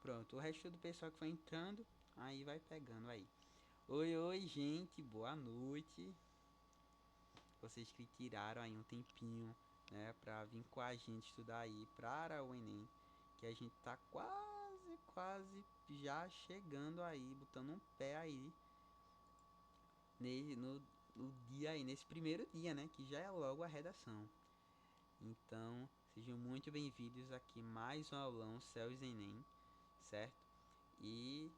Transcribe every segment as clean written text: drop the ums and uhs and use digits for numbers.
pronto. O resto do pessoal que foi entrando, aí vai pegando aí. Oi, oi, gente, boa noite. Vocês que tiraram aí um tempinho, né, pra vir com a gente estudar aí para o Enem, que a gente tá quase já chegando aí, botando um pé aí no dia aí, nesse primeiro dia, né, que já é logo a redação. Então, sejam muito bem-vindos aqui mais um aulão Céus Enem, certo? E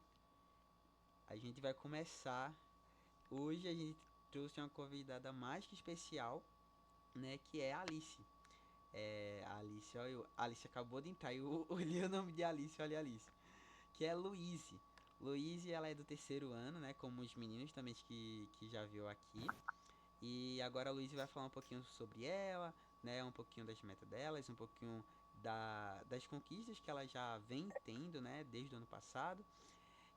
a gente vai começar. Hoje a gente trouxe uma convidada mais que especial, né? Que é a Alice. A Alice, olha, a Alice acabou de entrar. Eu olhei o nome de Alice, olha a Alice. Que é Luíse. Luíse, ela é do terceiro ano, né? Como os meninos também que já viu aqui. E agora a Luíse vai falar um pouquinho sobre ela, né? Um pouquinho das metas delas, um pouquinho das conquistas que ela já vem tendo, né? Desde o ano passado.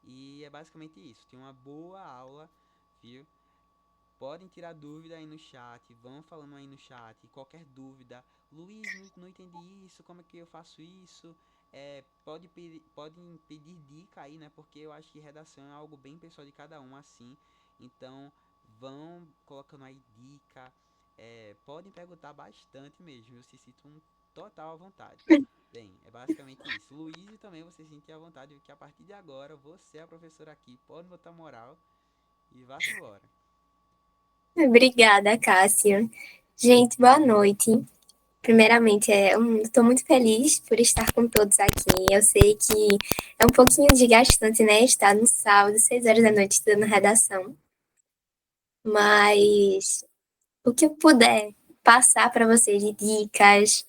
E é basicamente isso. Tem uma boa aula, viu? Podem tirar dúvida aí no chat, vão falando aí no chat, qualquer dúvida. Luiz, não entendi isso, como é que eu faço isso? Podem pedir dica aí, né? Porque eu acho que redação é algo bem pessoal de cada um, assim. Então, vão colocando aí dica. Podem perguntar bastante mesmo, eu se sinto um total à vontade. Bem, é basicamente isso. Luiz, também você se sentir à vontade, que a partir de agora você é a professora aqui, pode botar moral e vá-se embora. Obrigada, Cássio. Gente, boa noite. Primeiramente, estou muito feliz por estar com todos aqui. Eu sei que é um pouquinho desgastante, né? Estar no sábado, 6 horas da noite, estudando redação. Mas o que eu puder passar para vocês de dicas,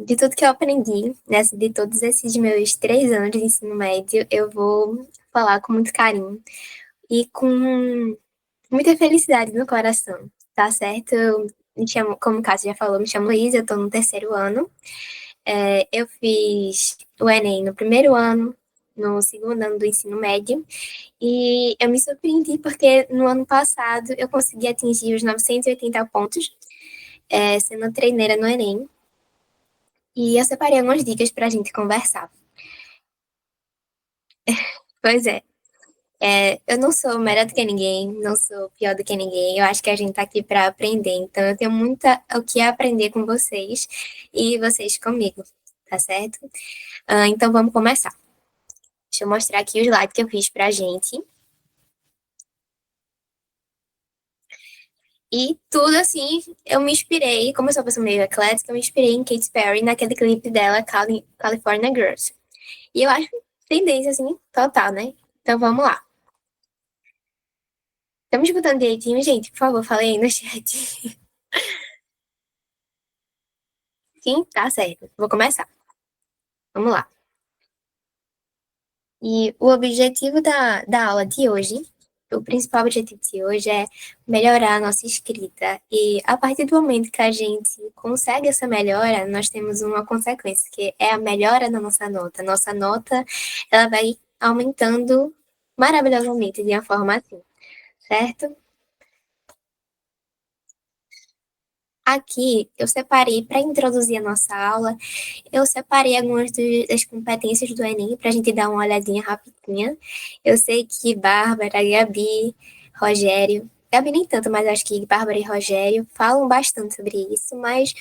de tudo que eu aprendi, né, de todos esses meus 3 anos de ensino médio, eu vou falar com muito carinho e com muita felicidade no coração, tá certo? Eu me chamo, como o Cássio já falou, me chamo Luísa, eu tô no terceiro ano. Eu fiz o Enem no primeiro ano, no segundo ano do ensino médio, e eu me surpreendi porque no ano passado eu consegui atingir os 980 pontos, sendo treineira no Enem, e eu separei algumas dicas pra gente conversar. Pois é. Eu não sou melhor do que ninguém, não sou pior do que ninguém. Eu acho que a gente tá aqui para aprender. Então, eu tenho muita o que aprender com vocês e vocês comigo, tá certo? Então, vamos começar. Deixa eu mostrar aqui o slide que eu fiz pra gente. E tudo assim, eu me inspirei, como eu sou uma pessoa meio eclética, eu me inspirei em Katy Perry naquele clipe dela, California Girls. E eu acho tendência, assim, total, né? Então, vamos lá. Estamos escutando direitinho, gente? Por favor, falei aí no chat. Sim, tá certo. Vou começar. Vamos lá. E o objetivo da aula de hoje, o principal objetivo de hoje é melhorar a nossa escrita. E a partir do momento que a gente consegue essa melhora, nós temos uma consequência, que é a melhora na nossa nota. Nossa nota, ela vai aumentando maravilhosamente de uma forma assim, certo? Aqui eu separei para introduzir a nossa aula. Eu separei algumas das competências do Enem para a gente dar uma olhadinha rapidinha. Eu sei que Bárbara, Gabi, Rogério, Gabi nem tanto, mas acho que Bárbara e Rogério falam bastante sobre isso, mas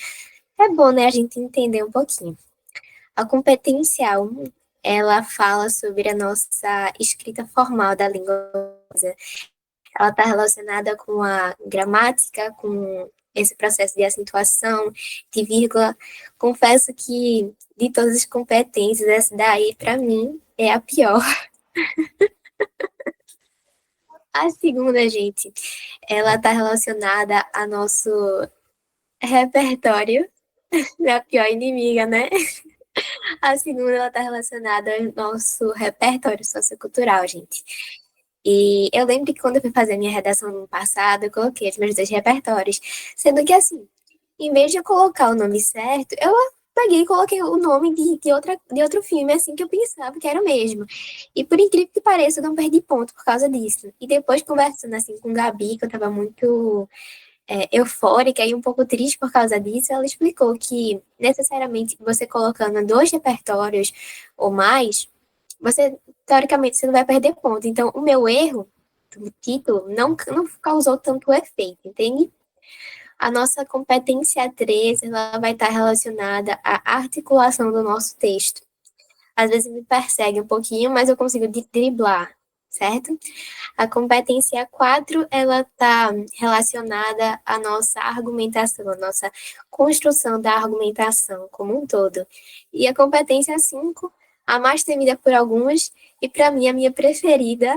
é bom, né, a gente entender um pouquinho. A competência 1, ela fala sobre a nossa escrita formal da língua. Ela está relacionada com a gramática, com esse processo de acentuação, de vírgula. Confesso que de todas as competências, essa daí, para mim, é a pior. A segunda, gente, ela está relacionada ao nosso repertório, minha pior inimiga, né? A segunda, ela está relacionada ao nosso repertório sociocultural, gente. E eu lembro que quando eu fui fazer minha redação no passado, eu coloquei os meus dois repertórios. Sendo que, assim, em vez de eu colocar o nome certo, eu peguei e coloquei o nome de outro filme, assim, que eu pensava que era o mesmo. E por incrível que pareça, eu não perdi ponto por causa disso. E depois, conversando, assim, com Gabi, que eu tava muito eufórica e um pouco triste por causa disso, ela explicou que necessariamente você colocando 2 repertórios ou mais, você, teoricamente, você não vai perder ponto. Então, o meu erro do título não causou tanto efeito, entende? A nossa competência 3, ela vai estar relacionada à articulação do nosso texto. Às vezes me persegue um pouquinho, mas eu consigo driblar, certo? A competência 4, ela está relacionada à nossa argumentação, à nossa construção da argumentação como um todo. E a competência 5, a mais temida por alguns, e para mim a minha preferida,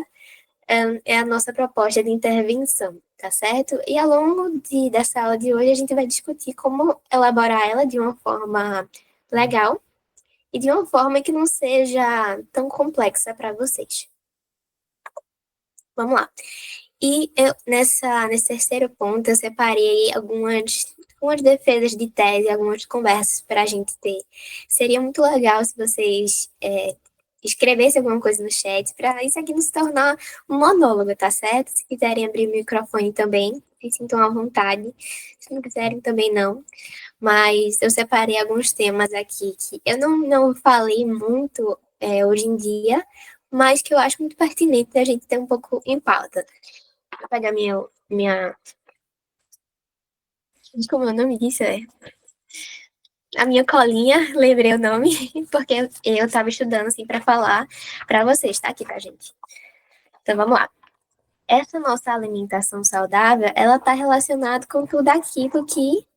é a nossa proposta de intervenção, tá certo? E ao longo dessa aula de hoje, a gente vai discutir como elaborar ela de uma forma legal e de uma forma que não seja tão complexa para vocês. Vamos lá. E eu, nesse terceiro ponto, eu separei algumas defesas de tese, algumas conversas para a gente ter. Seria muito legal se vocês escrevessem alguma coisa no chat, para isso aqui não se tornar um monólogo, tá certo? Se quiserem abrir o microfone também, se sintam à vontade. Se não quiserem, também não. Mas eu separei alguns temas aqui que eu não falei muito hoje em dia, mas que eu acho muito pertinente a gente ter um pouco em pauta. Vou pegar minha... Como é o nome disso? A minha colinha, lembrei o nome, porque eu estava estudando assim para falar para vocês, tá aqui, tá, gente? Então vamos lá. Essa nossa alimentação saudável, ela está relacionada com tudo aquilo que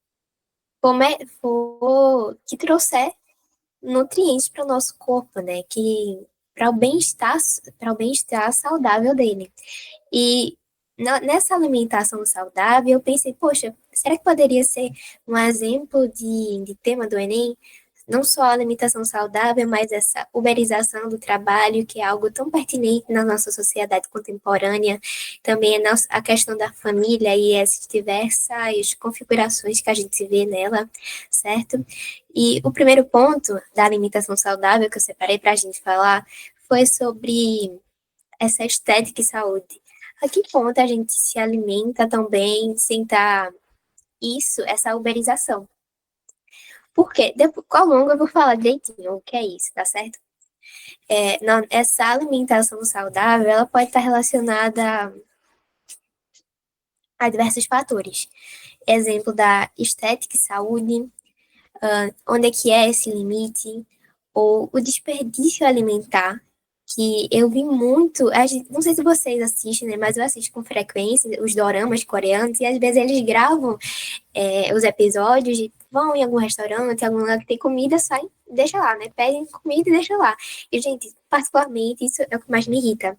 trouxer nutrientes para o nosso corpo, né? Que para o bem-estar saudável dele. E nessa alimentação saudável, eu pensei, poxa, será que poderia ser um exemplo de tema do Enem? Não só a alimentação saudável, mas essa uberização do trabalho, que é algo tão pertinente na nossa sociedade contemporânea, também a questão da família e as diversas configurações que a gente vê nela, certo? E o primeiro ponto da alimentação saudável que eu separei para a gente falar foi sobre essa estética e saúde. A que ponto a gente se alimenta também sem estar essa uberização? Porque ao longo eu vou falar direitinho o que é isso, tá certo? Essa alimentação saudável, ela pode estar relacionada a diversos fatores. Exemplo da estética e saúde, onde é que é esse limite, ou o desperdício alimentar, que eu vi muito, não sei se vocês assistem, né, mas eu assisto com frequência os doramas coreanos, e às vezes eles gravam os episódios e vão em algum restaurante, algum lugar que tem comida, saem, deixa lá, né, pedem comida e deixa lá. E, gente, particularmente, isso é o que mais me irrita.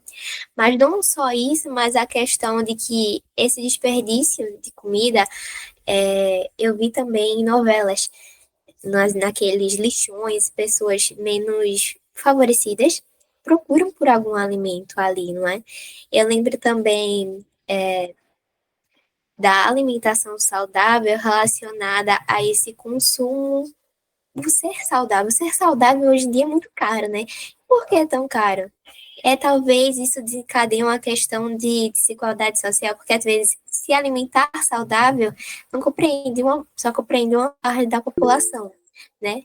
Mas não só isso, mas a questão de que esse desperdício de comida, eu vi também em novelas, naqueles lixões, pessoas menos favorecidas procuram por algum alimento ali, não é? Eu lembro também da alimentação saudável relacionada a esse consumo do ser saudável. Ser saudável hoje em dia é muito caro, né? Por que é tão caro? Talvez isso desencadeie uma questão de desigualdade social, porque às vezes se alimentar saudável só compreende uma parte da população, né?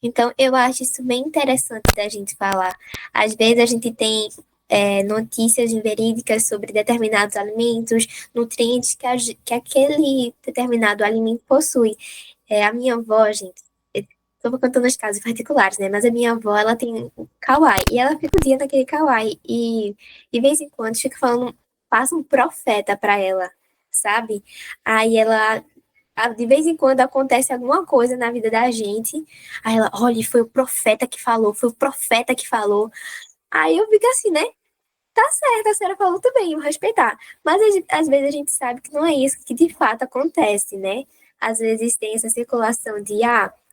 Então, eu acho isso bem interessante da gente falar. Às vezes a gente tem notícias verídicas sobre determinados alimentos, nutrientes que aquele determinado alimento possui. A minha avó, gente, estou contando os casos particulares, né? Mas a minha avó, ela tem um Kauai, e ela fica o dia naquele Kauai, e de vez em quando fica falando, passa um profeta para ela, sabe? Aí ela de vez em quando acontece alguma coisa na vida da gente, aí ela, olha, foi o profeta que falou, foi o profeta que falou. Aí eu fico assim, né? Tá certo, a senhora falou também, vou respeitar. Mas às vezes a gente sabe que não é isso que de fato acontece, né? Às vezes tem essa circulação de,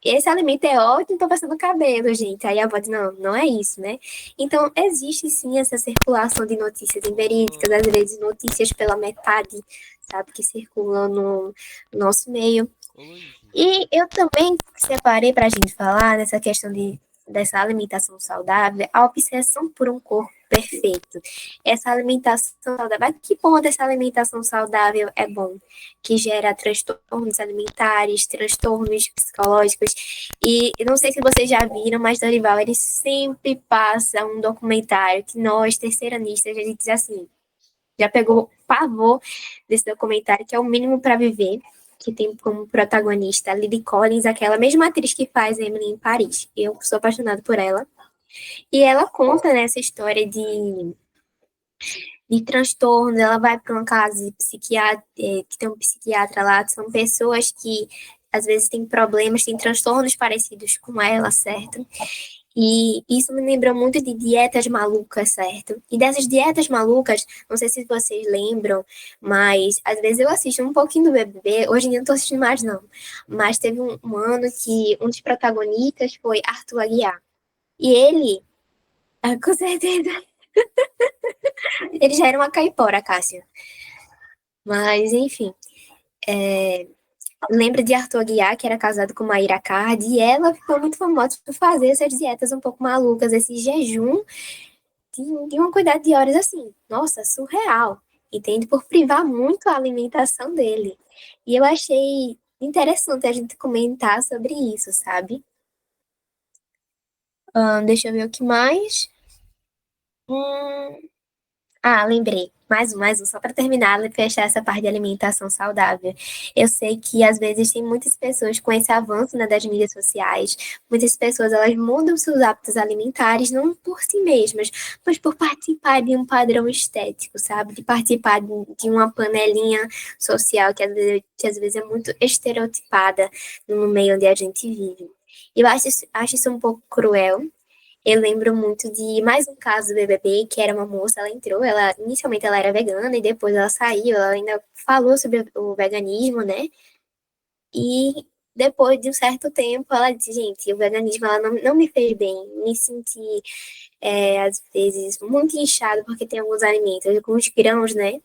esse alimento é ótimo, tô passando cabelo, gente. Aí a avó diz, não, não é isso, né? Então, existe sim essa circulação de notícias inverídicas, às vezes notícias pela metade, sabe, que circulam no nosso meio. E eu também separei para a gente falar nessa questão dessa alimentação saudável, a obsessão por um corpo Perfeito. Essa alimentação saudável, a que ponto essa alimentação saudável é bom? Que gera transtornos alimentares, transtornos psicológicos. E eu não sei se vocês já viram, mas Dorival, ele sempre passa um documentário que nós, terceiranistas, a gente diz assim, já pegou pavor desse documentário, que é O Mínimo para Viver, que tem como protagonista Lily Collins, aquela mesma atriz que faz Emily em Paris. Eu sou apaixonada por ela. E ela conta nessa história de transtornos, ela vai para uma casa de que tem um psiquiatra lá, são pessoas que às vezes têm problemas, têm transtornos parecidos com ela, certo? E isso me lembrou muito de dietas malucas, certo? E dessas dietas malucas, não sei se vocês lembram, mas às vezes eu assisto um pouquinho do BBB, hoje em dia não tô assistindo mais não, mas teve um ano que um dos protagonistas foi Arthur Aguiar. E ele, com certeza, ele já era uma caipora, Cássia. Mas, enfim, lembra de Arthur Aguiar, que era casado com Maíra Cardi, e ela ficou muito famosa por fazer essas dietas um pouco malucas, esse jejum de uma quantidade de horas assim, nossa, surreal, entende? Por privar muito a alimentação dele. E eu achei interessante a gente comentar sobre isso, sabe? Deixa eu ver o que mais. Hum, lembrei. Mais um, só para terminar e fechar essa parte de alimentação saudável. Eu sei que às vezes tem muitas pessoas com esse avanço, né, das mídias sociais, muitas pessoas elas mudam seus hábitos alimentares não por si mesmas, mas por participar de um padrão estético, sabe? De participar de uma panelinha social que às vezes é muito estereotipada no meio onde a gente vive. Eu acho isso um pouco cruel, eu lembro muito de mais um caso do BBB, que era uma moça, ela entrou, inicialmente ela era vegana e depois ela saiu, ela ainda falou sobre o veganismo, né? E depois de um certo tempo, ela disse, gente, o veganismo ela não me fez bem, me senti, às vezes, muito inchado, porque tem alguns alimentos, alguns grãos, né?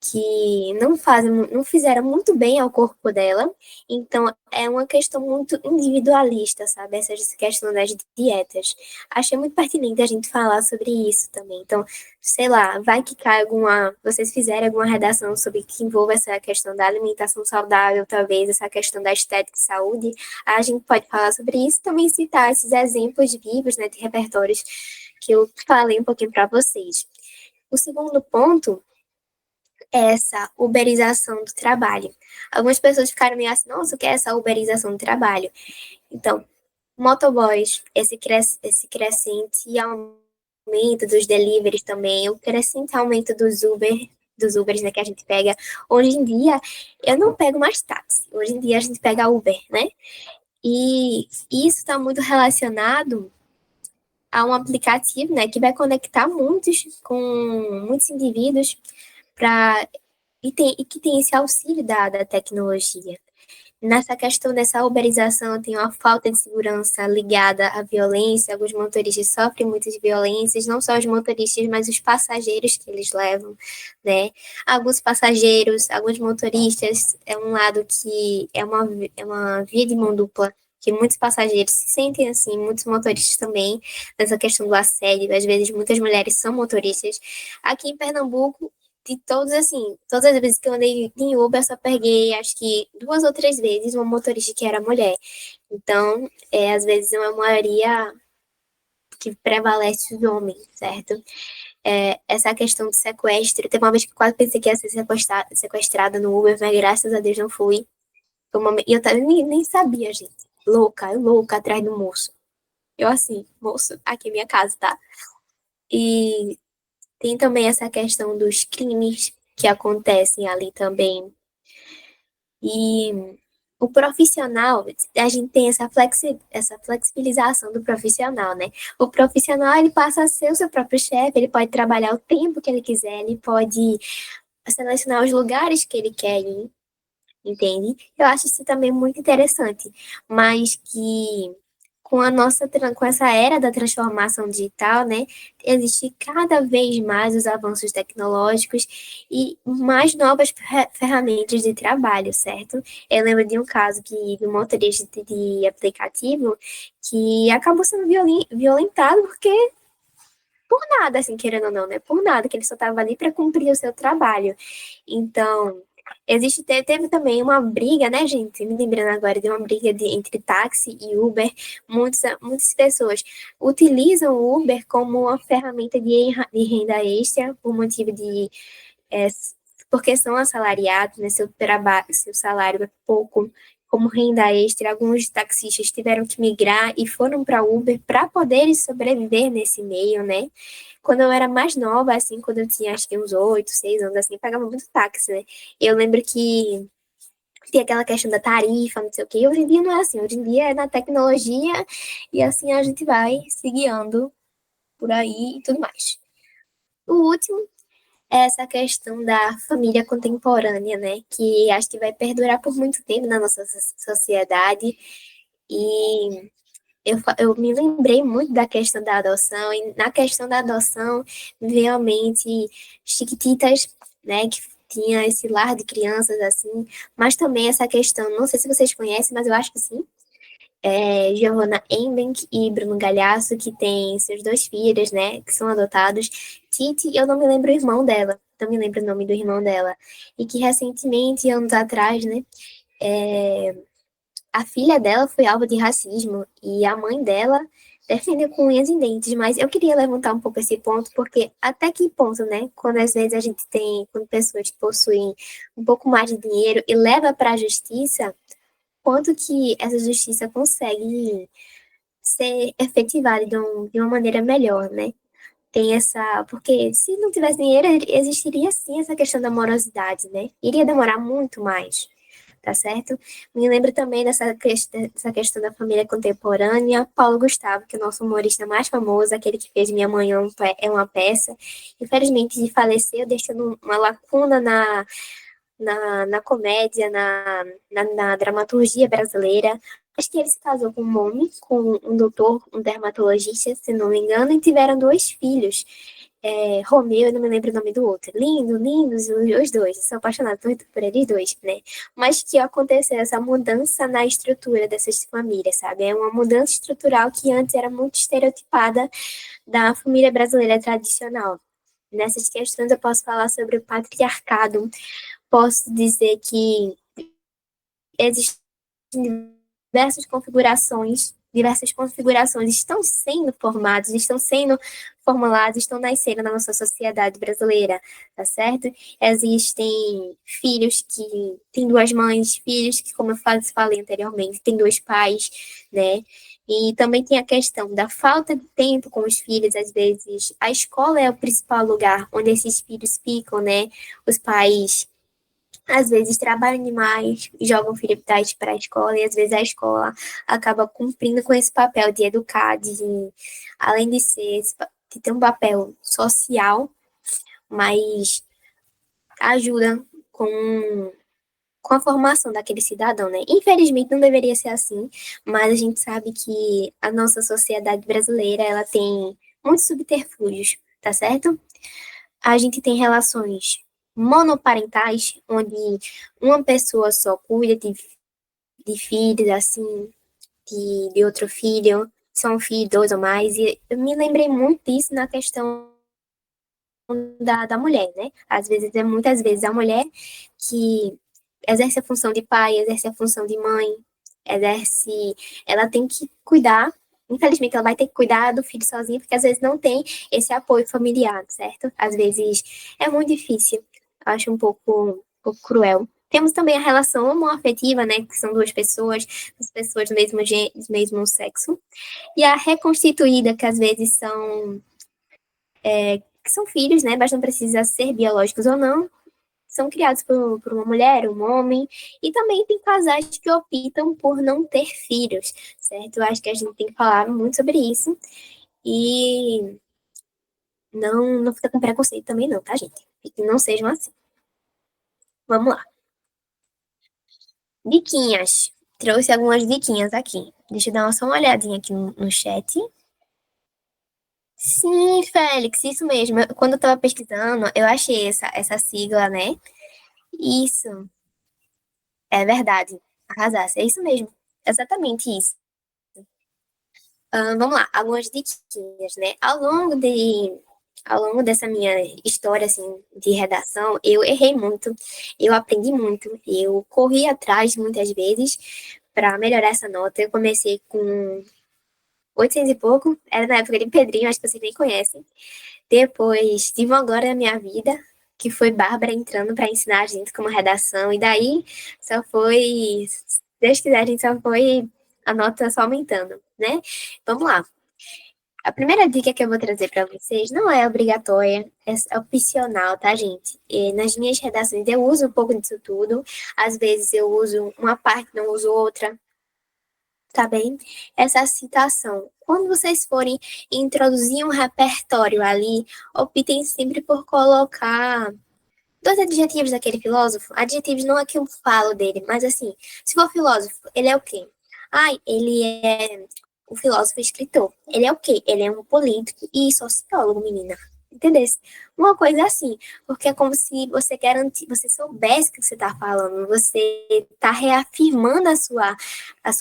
Que não fizeram muito bem ao corpo dela. Então, é uma questão muito individualista, sabe? Essa questão das dietas. Achei muito pertinente a gente falar sobre isso também. Então, sei lá, vai que cai alguma. Vocês fizerem alguma redação sobre que envolva essa questão da alimentação saudável, talvez, essa questão da estética e saúde, a gente pode falar sobre isso e também citar esses exemplos vivos, né, de repertórios que eu falei um pouquinho para vocês. O segundo ponto essa uberização do trabalho. Algumas pessoas ficaram meio assim, nossa, o que é essa uberização do trabalho? Então, motoboys, esse crescente aumento dos deliveries também, o crescente aumento dos Ubers, né, que a gente pega. Hoje em dia, eu não pego mais táxi. Hoje em dia a gente pega Uber, né? E isso está muito relacionado a um aplicativo, né, que vai conectar muitos indivíduos para e que tem esse auxílio da tecnologia. Nessa questão dessa uberização, tem uma falta de segurança ligada à violência. Alguns motoristas sofrem muitas violências, não só os motoristas, mas os passageiros que eles levam, né? Alguns passageiros, alguns motoristas, é um lado que é uma via de mão dupla, que muitos passageiros se sentem assim, muitos motoristas também, nessa questão do assédio. Às vezes, muitas mulheres são motoristas. Aqui em Pernambuco, de todos, assim, todas as vezes que eu andei em Uber, eu só peguei, acho que 2 ou 3 vezes, uma motorista que era mulher. Então, às vezes é uma maioria que prevalece os homens, certo? Essa questão do sequestro, teve uma vez que eu quase pensei que ia ser sequestrada no Uber, mas graças a Deus não fui. E eu nem sabia, gente. Louca, atrás do moço. Eu assim, moço, aqui é minha casa, tá? E tem também essa questão dos crimes que acontecem ali também. E o profissional, a gente tem essa flexibilização do profissional, né? O profissional, ele passa a ser o seu próprio chefe, ele pode trabalhar o tempo que ele quiser, ele pode selecionar os lugares que ele quer ir, entende? Eu acho isso também muito interessante, mas que com essa era da transformação digital, né, existe cada vez mais os avanços tecnológicos e mais novas ferramentas de trabalho, certo? Eu lembro de um caso de um motorista de aplicativo que acabou sendo violentado porque por nada, assim, querendo ou não, né? Por nada, que ele só estava ali para cumprir o seu trabalho. Então, teve também uma briga, né, gente? Me lembrando agora de uma briga entre táxi e Uber. Muitas pessoas utilizam o Uber como uma ferramenta de renda extra por motivo de é, porque são assalariados, né, seu trabalho, seu salário é pouco, como renda extra, alguns taxistas tiveram que migrar e foram para Uber para poderem sobreviver nesse meio, né? Quando eu era mais nova, assim, quando eu tinha acho que uns 8, 6 anos, assim, eu pagava muito táxi, né? Eu lembro que tem aquela questão da tarifa, não sei o quê. Hoje em dia não é assim, hoje em dia é na tecnologia e assim a gente vai se guiando por aí e tudo mais. O último é essa questão da família contemporânea, né? Que acho que vai perdurar por muito tempo na nossa sociedade. E eu me lembrei muito da questão da adoção, e na questão da adoção, realmente, Chiquititas, né? Que tinha esse lar de crianças, assim, mas também essa questão, não sei se vocês conhecem, mas eu acho que sim, Giovanna Embank e Bruno Galhaço, que tem seus dois filhos, né, que são adotados. Titi, eu não me lembro o irmão dela, não me lembro o nome do irmão dela, e que recentemente, anos atrás, né, é, a filha dela foi alvo de racismo e a mãe dela defendeu com unhas e dentes, mas eu queria levantar um pouco esse ponto, porque até que ponto, né, quando às vezes a gente tem, quando pessoas possuem um pouco mais de dinheiro e leva para a justiça, quanto que essa justiça consegue ser efetivada de uma maneira melhor, né? Tem essa. Porque se não tivesse dinheiro, existiria sim essa questão da morosidade, né? Iria demorar muito mais, tá certo? Me lembro também dessa questão da família contemporânea. Paulo Gustavo, que é o nosso humorista mais famoso, aquele que fez Minha Mãe é uma peça. Infelizmente, faleceu, deixando uma lacuna na comédia, na dramaturgia brasileira. Acho que ele se casou com um homem, com um doutor, um dermatologista, se não me engano, e tiveram dois filhos. Romeu, eu não me lembro o nome do outro. Lindo, lindos os dois. Eu sou apaixonada por eles dois, né? Mas que aconteceu essa mudança na estrutura dessas famílias, sabe? É uma mudança estrutural que antes era muito estereotipada da família brasileira tradicional. Nessas questões eu posso falar sobre o patriarcado, posso dizer que existem diversas configurações estão sendo formadas, estão sendo formuladas, estão nascendo na nossa sociedade brasileira, tá certo? Existem filhos que têm duas mães, filhos que, como eu falei anteriormente, têm dois pais, né? E também tem a questão da falta de tempo com os filhos, às vezes a escola é o principal lugar onde esses filhos ficam, né? Os pais às vezes trabalham demais, jogam filhotes para a escola e às vezes a escola acaba cumprindo com esse papel de educar, além de de ter um papel social, mas ajuda com a formação daquele cidadão, né? Infelizmente não deveria ser assim, mas a gente sabe que a nossa sociedade brasileira, ela tem muitos subterfúgios, tá certo? A gente tem relações monoparentais, onde uma pessoa só cuida de filhos, assim, de outro filho, são um filho, dois ou mais, e eu me lembrei muito disso na questão da mulher, né? Muitas vezes a mulher que exerce a função de pai, exerce a função de mãe, exerce, ela tem que cuidar, infelizmente ela vai ter que cuidar do filho sozinha, porque às vezes não tem esse apoio familiar, certo? Às vezes é muito difícil, eu acho um pouco cruel. Temos também a relação homoafetiva, né, que são duas pessoas do mesmo sexo, e a reconstituída, que às vezes que são filhos, né, mas não precisa ser biológicos ou não, são criados por uma mulher, um homem, e também tem casais que optam por não ter filhos, certo? Eu acho que a gente tem que falar muito sobre isso e não fica com preconceito também não, tá, gente? Que não sejam assim. Vamos lá. Diquinhas. Trouxe algumas diquinhas aqui. Deixa eu dar só uma olhadinha aqui no chat. Sim, Félix, isso mesmo. Quando eu tava pesquisando, eu achei essa sigla, né? Isso, é verdade. Arrasasse, é isso mesmo. Exatamente isso. Vamos lá, algumas diquinhas, né? Ao longo dessa minha história, assim, de redação, eu errei muito, eu aprendi muito, eu corri atrás muitas vezes para melhorar essa nota. Eu comecei com 800 e pouco, era na época de Pedrinho, acho que vocês nem conhecem. Depois tive uma glória na minha vida, que foi Bárbara entrando para ensinar a gente como redação, e daí só foi, se Deus quiser, a gente só foi a nota só aumentando, né? Vamos lá. A primeira dica que eu vou trazer para vocês não é obrigatória, é opcional, tá, gente? E nas minhas redações eu uso um pouco disso tudo, às vezes eu uso uma parte, não uso outra, tá bem? Essa citação. Quando vocês forem introduzir um repertório ali, optem sempre por colocar dois adjetivos daquele filósofo. Adjetivos não é que eu falo dele, mas assim, se for filósofo, ele é o quê? Ai, ele é um filósofo escritor. Ele é o quê? Ele é um político e sociólogo, menina. Entendeu? Uma coisa assim, porque é como se você você soubesse o que você está falando, você está reafirmando a sua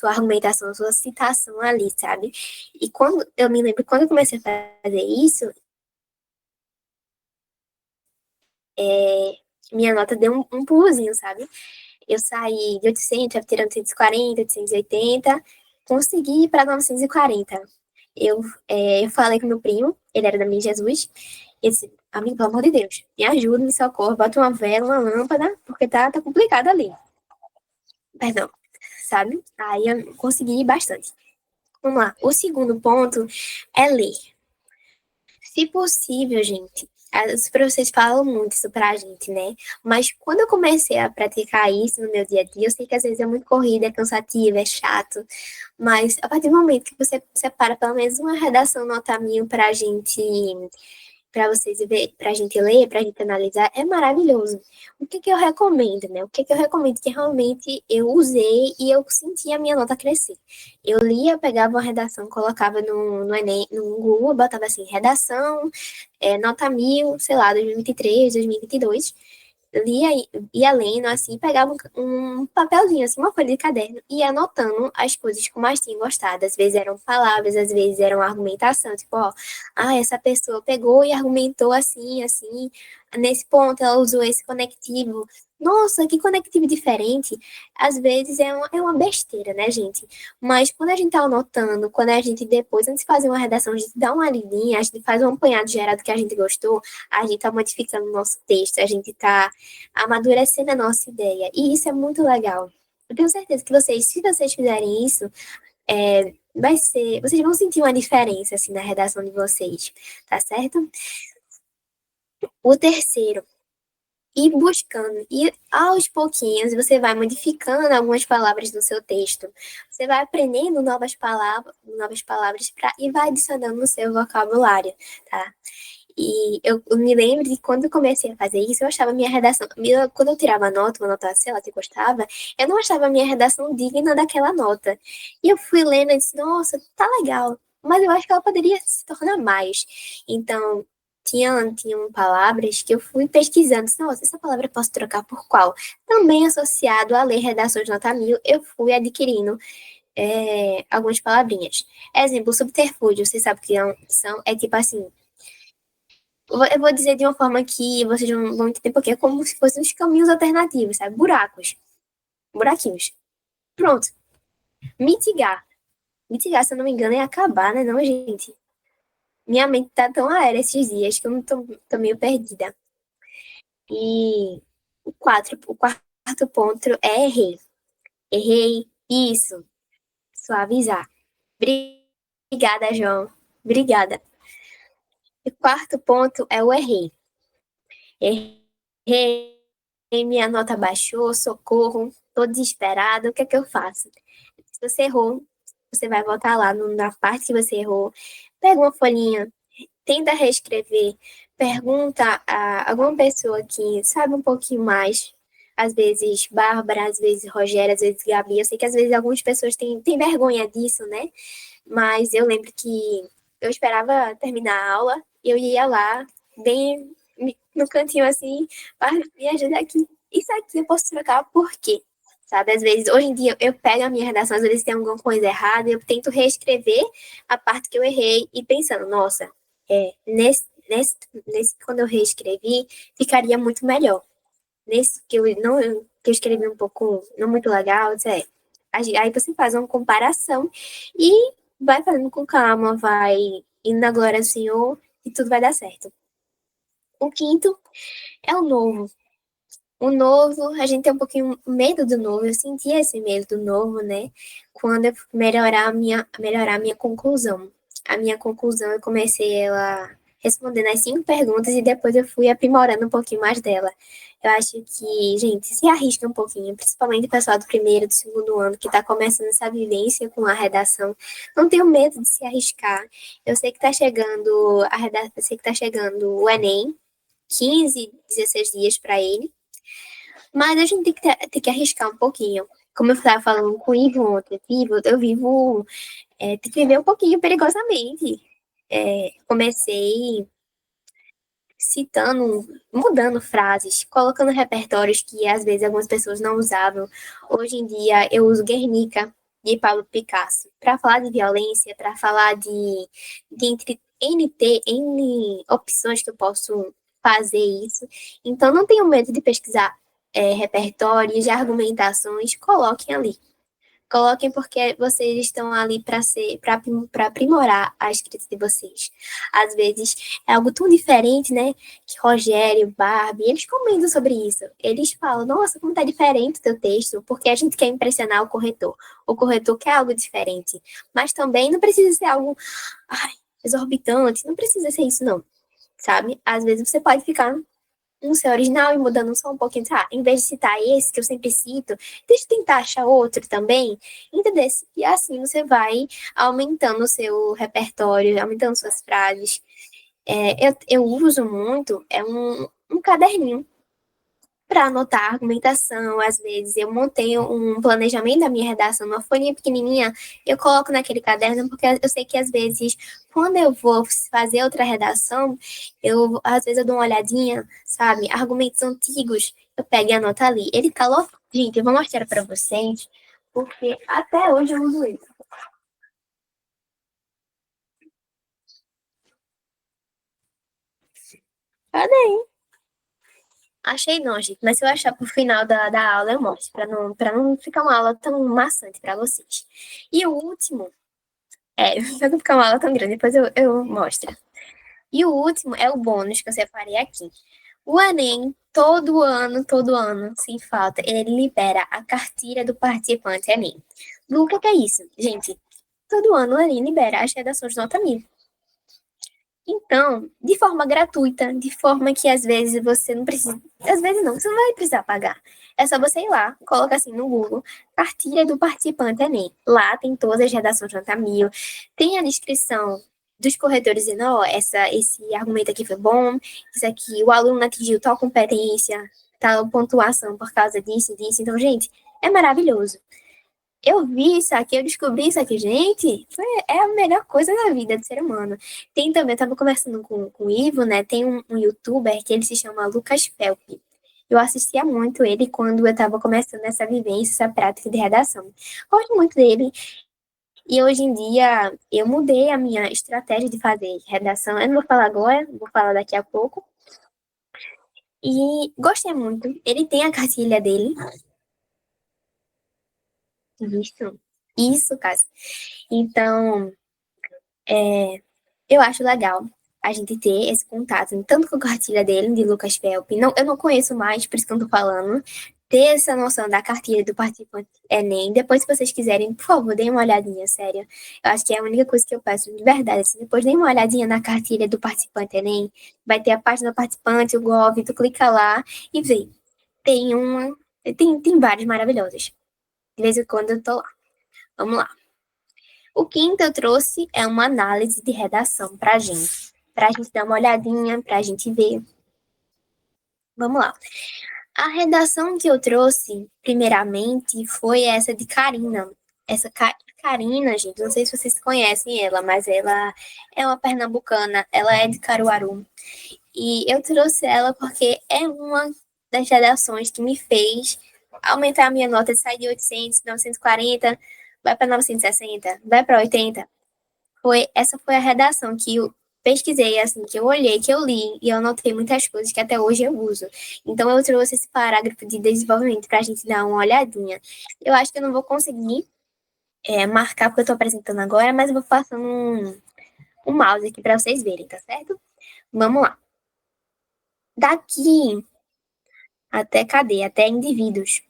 argumentação, a sua citação ali, sabe? E quando eu me lembro, quando eu comecei a fazer isso, minha nota deu um pulozinho, sabe? Eu saí de 800, eu tirando 840, 880, consegui ir para 940. Eu falei com meu primo, ele era da Minha Jesus, e disse, amigo, pelo amor de Deus, me ajuda, me socorre, bota uma vela, uma lâmpada, porque tá complicado ali. Perdão, sabe? Aí eu consegui ir bastante. Vamos lá. O segundo ponto é ler. Se possível, gente, os professores falam muito isso pra gente, né? Mas quando eu comecei a praticar isso no meu dia a dia, eu sei que às vezes é muito corrida, é cansativo, é chato, mas a partir do momento que você separa pelo menos uma redação nota mil pra gente para vocês ver, para a gente ler, para a gente analisar, é maravilhoso. O que que eu recomendo, né? O que que eu recomendo que realmente eu usei e eu senti a minha nota crescer. Eu lia, pegava uma redação, colocava no Enem, no Google, botava assim, redação, nota mil, sei lá, 2023, 2022, lia, ia lendo, assim, pegava um papelzinho, assim, uma folha de caderno, e ia anotando as coisas que eu mais tinha gostado. Às vezes eram palavras, às vezes eram argumentação, tipo, ó, essa pessoa pegou e argumentou assim, assim, nesse ponto ela usou esse conectivo. Nossa, que conectivo diferente. Às vezes é uma besteira, né, gente? Mas quando a gente tá anotando, quando a gente depois, antes de fazer uma redação, a gente dá uma lidinha, a gente faz um apanhado geral do que a gente gostou, a gente tá modificando o nosso texto, a gente tá amadurecendo a nossa ideia. E isso é muito legal. Eu tenho certeza que vocês, se vocês fizerem isso, vocês vão sentir uma diferença, assim, na redação de vocês, tá certo? O terceiro, ir buscando, e aos pouquinhos você vai modificando algumas palavras no seu texto. Você vai aprendendo novas palavras e vai adicionando no seu vocabulário, tá? E eu me lembro de quando eu comecei a fazer isso, eu achava a minha redação. Quando eu tirava a nota, uma nota, sei lá, que eu gostava, eu não achava a minha redação digna daquela nota. E eu fui lendo e disse, nossa, tá legal. Mas eu acho que ela poderia se tornar mais. Então, tinham palavras que eu fui pesquisando. Disse, nossa, essa palavra eu posso trocar por qual? Também associado a ler redações nota mil, eu fui adquirindo algumas palavrinhas. Exemplo, subterfúgio, vocês sabem o que são? É tipo assim, eu vou dizer de uma forma que vocês não vão entender, porque é como se fossem os caminhos alternativos, sabe? Buracos. Buraquinhos. Pronto. Mitigar. Mitigar, se eu não me engano, é acabar, né, não, gente? Minha mente tá tão aérea esses dias que eu não tô meio perdida. E o quarto ponto é errei. Errei. Isso. Suavizar. Obrigada, João. Obrigada. O quarto ponto é o errei. Errei, minha nota baixou, socorro, tô desesperada, o que é que eu faço? Se você errou, você vai voltar lá na parte que você errou, pega uma folhinha, tenta reescrever, pergunta a alguma pessoa que sabe um pouquinho mais, às vezes Bárbara, às vezes Rogério, às vezes Gabi, eu sei que às vezes algumas pessoas têm vergonha disso, né? Mas eu lembro que eu esperava terminar a aula, eu ia lá, bem no cantinho assim, me ajuda aqui. Isso aqui eu posso trocar por quê? sabe? Às vezes, hoje em dia, eu pego a minha redação, às vezes tem alguma coisa errada, eu tento reescrever a parte que eu errei e pensando, nossa, quando eu reescrevi, ficaria muito melhor. Nesse que eu não que eu escrevi um pouco não muito legal, aí você faz uma comparação e vai fazendo com calma, vai indo na glória do Senhor e tudo vai dar certo. O quinto é o novo. O novo, a gente tem um pouquinho medo do novo, eu senti esse medo do novo, né? Quando eu fui melhorar a minha conclusão. A minha conclusão, eu comecei ela respondendo as 5 perguntas e depois eu fui aprimorando um pouquinho mais dela. Eu acho que, gente, se arrisca um pouquinho, principalmente o pessoal do primeiro, do segundo ano, que está começando essa vivência com a redação. Não tenho medo de se arriscar. Eu sei que está chegando a redação, eu sei que está chegando o Enem, 15, 16 dias para ele. Mas a gente tem que arriscar um pouquinho. Como eu estava falando com o Ivo ontem, tem que viver um pouquinho perigosamente. Comecei citando, mudando frases, colocando repertórios que às vezes algumas pessoas não usavam. Hoje em dia eu uso Guernica de Pablo Picasso para falar de violência, para falar de entre N opções que eu posso fazer isso. Então não tenho medo de pesquisar repertórios e argumentações, coloquem ali. Coloquem porque vocês estão ali para aprimorar a escrita de vocês. Às vezes é algo tão diferente, né? Que Rogério, Barbie, eles comentam sobre isso. Eles falam, nossa, como tá diferente o teu texto, porque a gente quer impressionar o corretor. O corretor quer algo diferente. Mas também não precisa ser algo exorbitante, não precisa ser isso, não. Sabe? Às vezes você pode ficar no seu original e mudando só um pouquinho, em vez de citar esse que eu sempre cito, deixa eu tentar achar outro também, entendeu? E assim você vai aumentando o seu repertório, aumentando suas frases. Eu uso muito, um caderninho para anotar a argumentação. Às vezes eu montei um planejamento da minha redação numa folhinha pequenininha, eu coloco naquele caderno, porque eu sei que às vezes, quando eu vou fazer outra redação, às vezes eu dou uma olhadinha, sabe? Argumentos antigos, eu pego e anoto ali. Ele tá lotado. Gente, eu vou mostrar para vocês, porque até hoje eu uso isso. Cadê? Achei não, gente, mas se eu achar pro final da aula, eu mostro, pra não ficar uma aula tão maçante pra vocês. E o último, pra não ficar uma aula tão grande, depois eu mostro. E o último é o bônus que eu separei aqui. O Enem, todo ano, sem falta, ele libera a cartilha do participante Enem. Lu, o que é isso? Gente, todo ano o Enem libera as redações de nota 1000. Então, de forma gratuita, de forma que às vezes você não precisa, às vezes não, você não vai precisar pagar. É só você ir lá, coloca assim no Google, cartilha do participante Enem. Lá tem todas as redações de nota 1000, tem a descrição dos corretores dizendo, ó, esse argumento aqui foi bom, isso aqui, o aluno atingiu tal competência, tal pontuação por causa disso, disso. Então, gente, é maravilhoso. Eu vi isso aqui, eu descobri isso aqui, gente, é a melhor coisa da vida do ser humano. Tem também, eu tava conversando com o Ivo, né? Tem um youtuber que ele se chama Lucas Felp. Eu assistia muito ele quando eu tava começando essa vivência, essa prática de redação. Gosto muito dele. E hoje em dia eu mudei a minha estratégia de fazer redação. Eu não vou falar agora, vou falar daqui a pouco. E gostei muito. Ele tem a cartilha dele. Isso, Cássio. Então, eu acho legal a gente ter esse contato, tanto com a cartilha dele, de Lucas Felp, não, eu não conheço mais, por isso que eu tô falando, ter essa noção da cartilha do participante Enem. Depois, se vocês quiserem, por favor, deem uma olhadinha, sério. Eu acho que é a única coisa que eu peço, de verdade, assim, depois deem uma olhadinha na cartilha do participante Enem, vai ter a página do participante, o Gov, tu clica lá e vê. Tem uma, tem várias maravilhosas. De vez em quando eu tô lá. Vamos lá. O quinto eu trouxe é uma análise de redação pra gente dar uma olhadinha, pra gente ver. Vamos lá. A redação que eu trouxe, primeiramente, foi essa de Karina. Karina, gente, não sei se vocês conhecem ela, mas ela é uma pernambucana, ela é de Caruaru. E eu trouxe ela porque é uma das redações que me fez aumentar a minha nota, sair de 800, 940, vai para 960, vai para 80. Essa foi a redação que eu pesquisei, assim, que eu olhei, que eu li, e eu anotei muitas coisas que até hoje eu uso. Então, eu trouxe esse parágrafo de desenvolvimento para a gente dar uma olhadinha. Eu acho que eu não vou conseguir marcar porque eu estou apresentando agora, mas eu vou passando um mouse aqui para vocês verem, tá certo? Vamos lá. Daqui até cadê? Até indivíduos.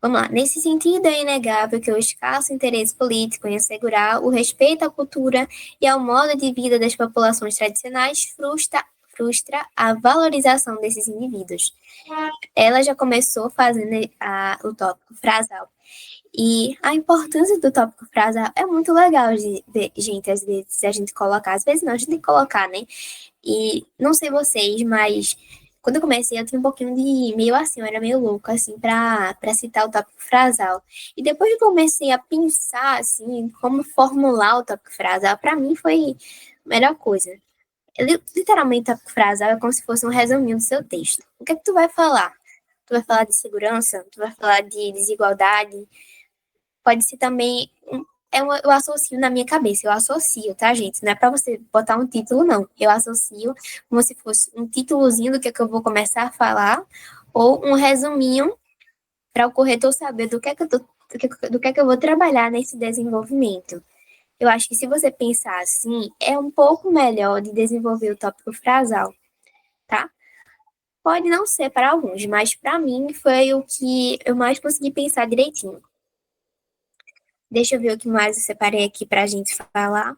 Vamos lá. Nesse sentido, é inegável que o escasso interesse político em assegurar o respeito à cultura e ao modo de vida das populações tradicionais frustra a valorização desses indivíduos. Ela já começou fazendo o tópico frasal. E a importância do tópico frasal é muito legal, gente, às vezes a gente colocar, às vezes não, a gente tem que colocar, né? E não sei vocês, mas quando eu comecei, eu tinha um pouquinho de meio assim, eu era meio louca, assim, pra citar o tópico frasal. E depois que eu comecei a pensar, assim, como formular o tópico frasal, pra mim foi a melhor coisa. Literalmente, o tópico frasal é como se fosse um resuminho do seu texto. O que é que tu vai falar? Tu vai falar de segurança? Tu vai falar de desigualdade? Pode ser também. Eu associo na minha cabeça, eu associo, tá, gente? Não é pra você botar um título, não. Eu associo como se fosse um títulozinho do que eu vou começar a falar, ou um resuminho para o corretor saber do que é que eu tô, do que é que eu vou trabalhar nesse desenvolvimento. Eu acho que se você pensar assim, é um pouco melhor de desenvolver o tópico frasal, tá? Pode não ser para alguns, mas para mim foi o que eu mais consegui pensar direitinho. Deixa eu ver o que mais eu separei aqui para a gente falar.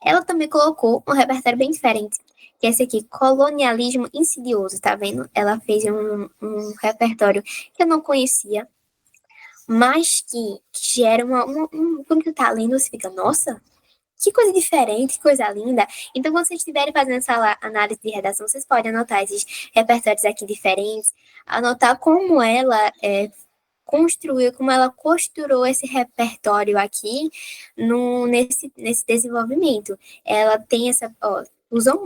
Ela também colocou um repertório bem diferente, que é esse aqui, colonialismo insidioso, tá vendo? Ela fez um repertório que eu não conhecia, mas que gera quando você tá lendo, você fica, nossa, que coisa diferente, que coisa linda. Então, quando vocês estiverem fazendo essa análise de redação, vocês podem anotar esses repertórios aqui diferentes, anotar como ela construiu, como ela costurou esse repertório aqui nesse desenvolvimento. Ela tem essa, ó, usou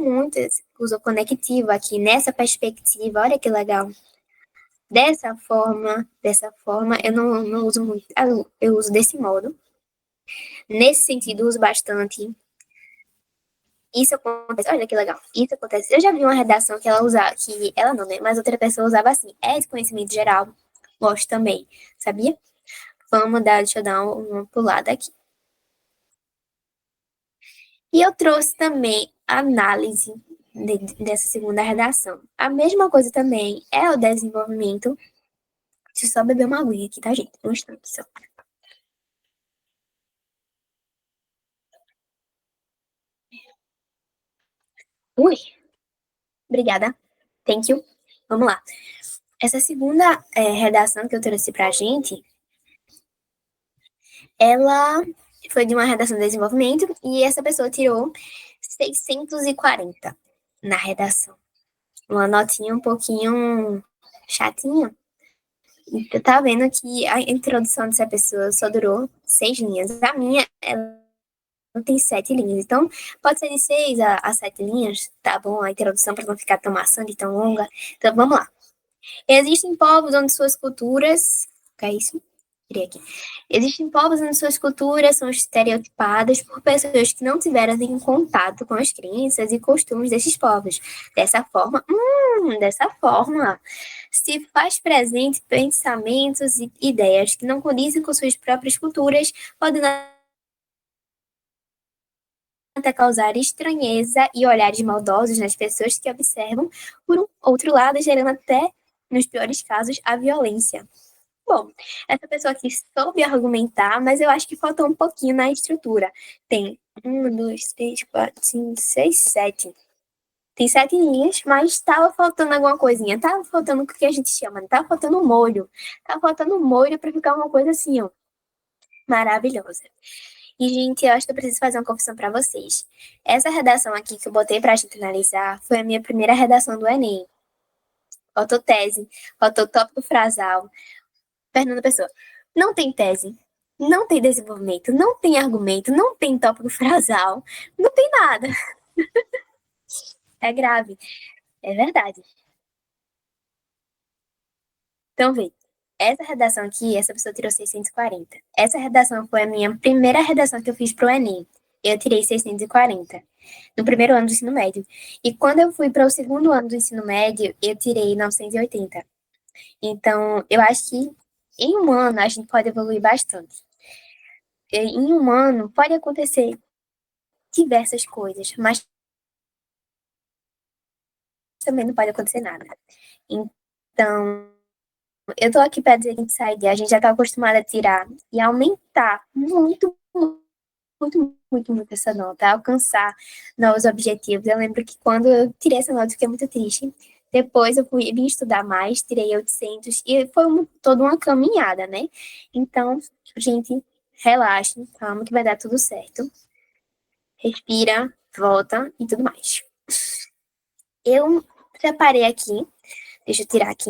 conectivo aqui nessa perspectiva, olha que legal. Dessa forma, eu não uso muito, eu uso desse modo. Nesse sentido, uso bastante. Isso acontece, olha que legal. Isso acontece. Eu já vi uma redação que ela usava, que ela não, né? Mas outra pessoa usava assim. É de conhecimento geral. Gosto também, sabia? Vamos dar, deixa eu dar uma pulada aqui. E eu trouxe também a análise dessa segunda redação. A mesma coisa também é o desenvolvimento. Deixa eu só beber uma aguinha aqui, tá, gente? Um instante só. Ui, obrigada. Thank you. Vamos lá. Essa segunda redação que eu trouxe pra gente, ela foi de uma redação de desenvolvimento e essa pessoa tirou 640 na redação. Uma notinha um pouquinho chatinha. E tá vendo que a introdução dessa pessoa só durou 6 linhas. A minha, ela tem 7 linhas. Então, pode ser de 6 a 7 linhas, tá bom? A introdução para não ficar tão maçante e tão longa. Então, vamos lá. Existem povos onde suas culturas. O que é isso? Aqui. Existem povos onde suas culturas são estereotipadas por pessoas que não tiveram nenhum contato com as crenças e costumes desses povos. Dessa forma, se faz presente pensamentos e ideias que não condizem com suas próprias culturas, podem até causar estranheza e olhares maldosos nas pessoas que observam, por um outro lado, gerando até, nos piores casos, a violência. Bom, essa pessoa aqui soube argumentar, mas eu acho que faltou um pouquinho na estrutura. Tem 1, 2, 3, 4, 5, 6, 7. Tem 7 linhas, mas estava faltando alguma coisinha. Tava faltando o que a gente chama, né? Tava faltando um molho. Tava faltando um molho para ficar uma coisa assim, ó, maravilhosa. E, gente, eu acho que eu preciso fazer uma confissão para vocês. Essa redação aqui que eu botei pra gente analisar foi a minha primeira redação do Enem. Faltou tese, faltou tópico frasal. Fernanda Pessoa, não tem tese, não tem desenvolvimento, não tem argumento, não tem tópico frasal, não tem nada. É grave, é verdade. Então, vê. essa redação aqui, essa pessoa tirou 640. Essa redação foi a minha primeira redação que eu fiz pro Enem. Eu tirei 640 no primeiro ano do ensino médio. E quando eu fui para o segundo ano do ensino médio, eu tirei 980. Então, eu acho que em um ano a gente pode evoluir bastante. Em um ano pode acontecer diversas coisas, mas também não pode acontecer nada. Então, eu tô aqui para dizer que a gente já tá acostumada a tirar e aumentar muito, muito essa nota, alcançar novos objetivos. Eu lembro que quando eu tirei essa nota, eu fiquei muito triste. Depois eu vim estudar mais, tirei 800 e foi toda uma caminhada, né? Então, gente, relaxe, calma que vai dar tudo certo. Respira, volta e tudo mais. Eu separei aqui, deixa eu tirar aqui.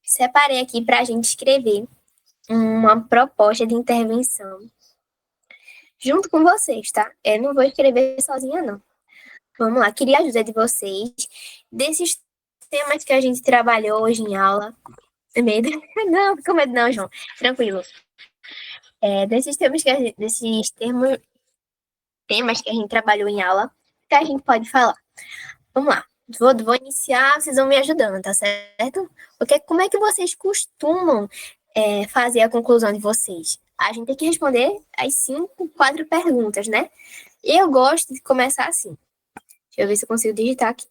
Separei aqui para a gente escrever uma proposta de intervenção junto com vocês, tá? Eu não vou escrever sozinha, não. Vamos lá, queria a ajuda de vocês desses temas que a gente trabalhou hoje em aula. Medo? Não, com medo não, João. Tranquilo. Desses temas que a gente trabalhou em aula, que a gente pode falar. Vamos lá. Vou iniciar, vocês vão me ajudando, tá certo? Porque como é que vocês costumam fazer a conclusão de vocês? A gente tem que responder as 4 perguntas, né? Eu gosto de começar assim. Deixa eu ver se eu consigo digitar aqui.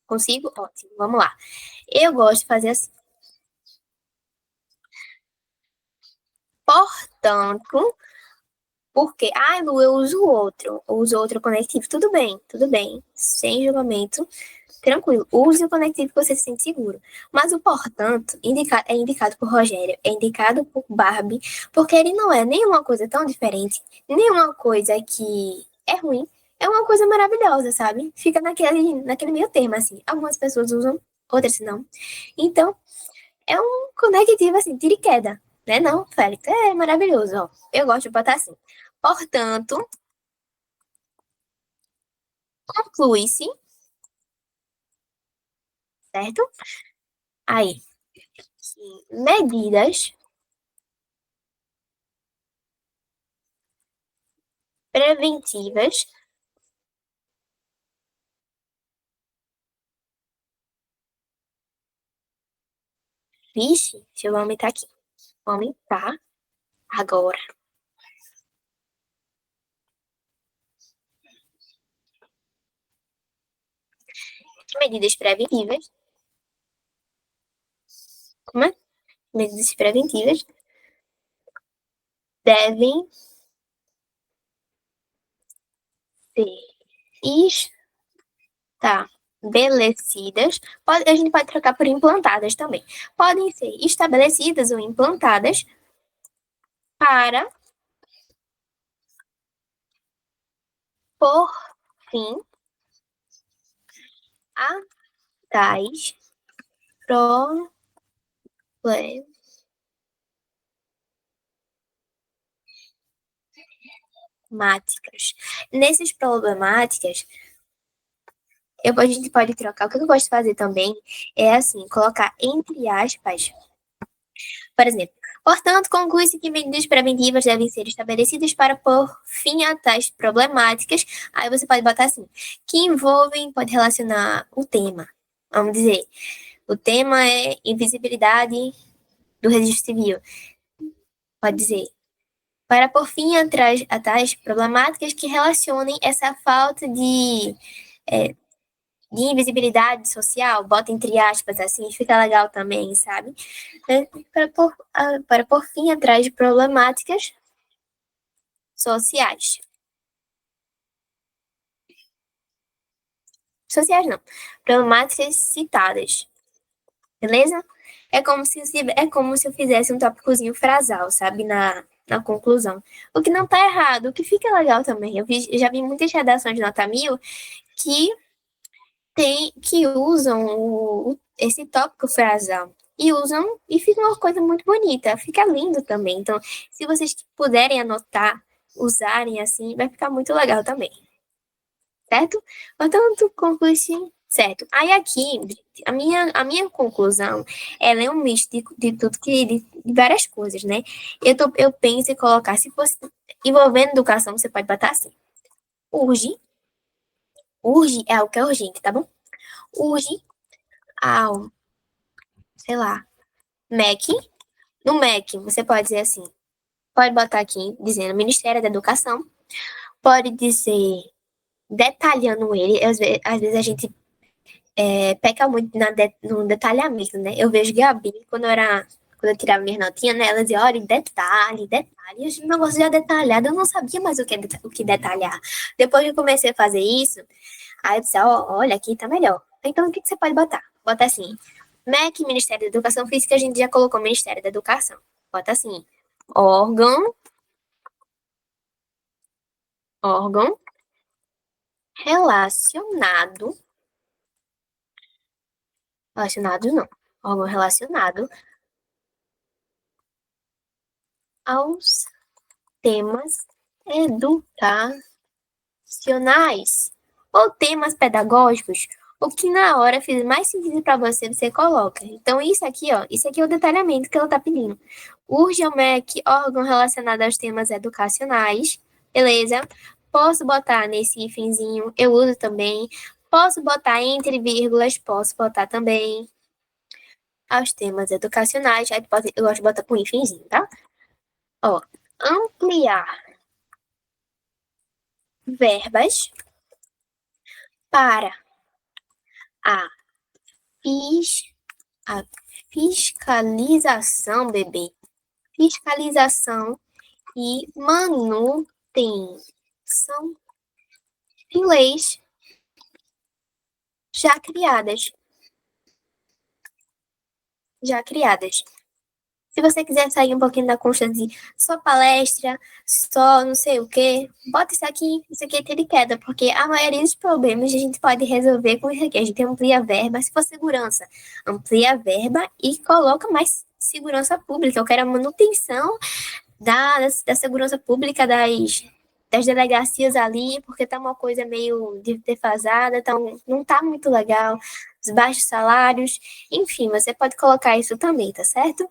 Consigo? Ótimo. Vamos lá. Eu gosto de fazer assim. Portanto, porque, Lu, eu uso outro conectivo. Tudo bem. Sem julgamento, tranquilo. Use o conectivo que você se sente seguro. Mas o portanto é indicado por Rogério, é indicado por Barbie, porque ele não é nenhuma coisa tão diferente, nenhuma coisa que é ruim, é uma coisa maravilhosa, sabe? Fica naquele meio termo, assim. Algumas pessoas usam, outras não. Então, é um conectivo, assim, tira e queda, né? Não, Félix? É maravilhoso, ó. Eu gosto de botar assim. Portanto, conclui-se, certo? Aí, que medidas preventivas. Vixe, deixa eu aumentar aqui. Vou aumentar agora. Que medidas preventivas. Como é? Medidas preventivas devem ser estabelecidas. A gente pode trocar por implantadas também. Podem ser estabelecidas ou implantadas para por fim a tais problemáticas. Nessas problemáticas, a gente pode trocar. O que eu gosto de fazer também é assim, colocar entre aspas, por exemplo, portanto, conclui-se que medidas preventivas devem ser estabelecidas para pôr fim a tais problemáticas. Aí você pode botar assim, que envolvem, pode relacionar o tema. Vamos dizer, o tema é invisibilidade do registro civil. Pode dizer, para pôr fim a tais problemáticas que relacionem essa falta de invisibilidade social, bota entre aspas, assim, fica legal também, sabe? Para por fim atrás de problemáticas sociais. Sociais não, problemáticas citadas, beleza? É como se eu fizesse um tópicozinho frasal, sabe, na conclusão. O que não tá errado, o que fica legal também. Eu já vi muitas redações de nota 1000 que usam esse tópico frasal. E usam e fica uma coisa muito bonita, fica lindo também. Então, se vocês puderem anotar, usarem assim, vai ficar muito legal também. Certo? Portanto, conclui-se Certo. Aí aqui, a minha conclusão, ela é um misto de tudo de várias coisas, né? Eu penso em colocar, se fosse envolvendo educação, você pode botar assim. Urge, urge é algo que é urgente, tá bom? Urge ao, sei lá, MEC. No MEC, você pode dizer assim, pode botar aqui, dizendo Ministério da Educação, pode dizer, detalhando ele, às vezes a gente peca muito no detalhamento, né? Eu vejo Gabi, quando eu tirava minhas notinhas, né? Ela dizia, olha, detalhe, detalhe. E o negócio já detalhado, eu não sabia mais o que detalhar. Depois que eu comecei a fazer isso, aí eu disse, ó, olha, aqui tá melhor. Então, o que você pode botar? Bota assim, MEC, Ministério da Educação Física, a gente já colocou Ministério da Educação. Bota assim, órgão, órgão relacionado, relacionado não, órgão relacionado aos temas educacionais ou temas pedagógicos, o que na hora fiz mais sentido para você, você coloca. Então, isso aqui, ó, isso aqui é o detalhamento que ela está pedindo. Urge ao MEC, órgão relacionado aos temas educacionais, beleza? Posso botar nesse ifinzinho, eu uso também. Posso botar entre vírgulas, posso botar também aos temas educacionais. Aí eu gosto de botar com ifinzinho, tá? Ó, ampliar verbas para a, fis, a fiscalização, bebê. Fiscalização e manutenção de leis já criadas. Já criadas. Se você quiser sair um pouquinho da consta de só palestra, só não sei o quê, bota isso aqui é tiro e queda, porque a maioria dos problemas a gente pode resolver com isso aqui. A gente amplia a verba, se for segurança, amplia a verba e coloca mais segurança pública. Eu quero a manutenção da segurança pública das delegacias ali, porque tá uma coisa meio defasada, então não tá muito legal, os baixos salários, enfim, você pode colocar isso também, tá certo?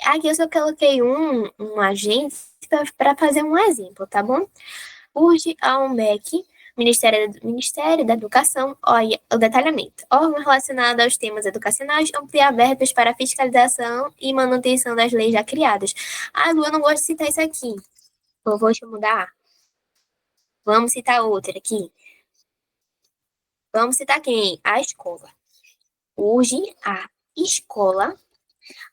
Aqui eu só coloquei um agente para fazer um exemplo, tá bom? Urge ao MEC, Ministério da Educação, olha o detalhamento. Órgão relacionado aos temas educacionais, ampliar verbas para fiscalização e manutenção das leis já criadas. Ah, Lu, eu não gosto de citar isso aqui. Eu vou te mudar. Vamos citar outra aqui. Vamos citar quem? A escola. Urge a escola.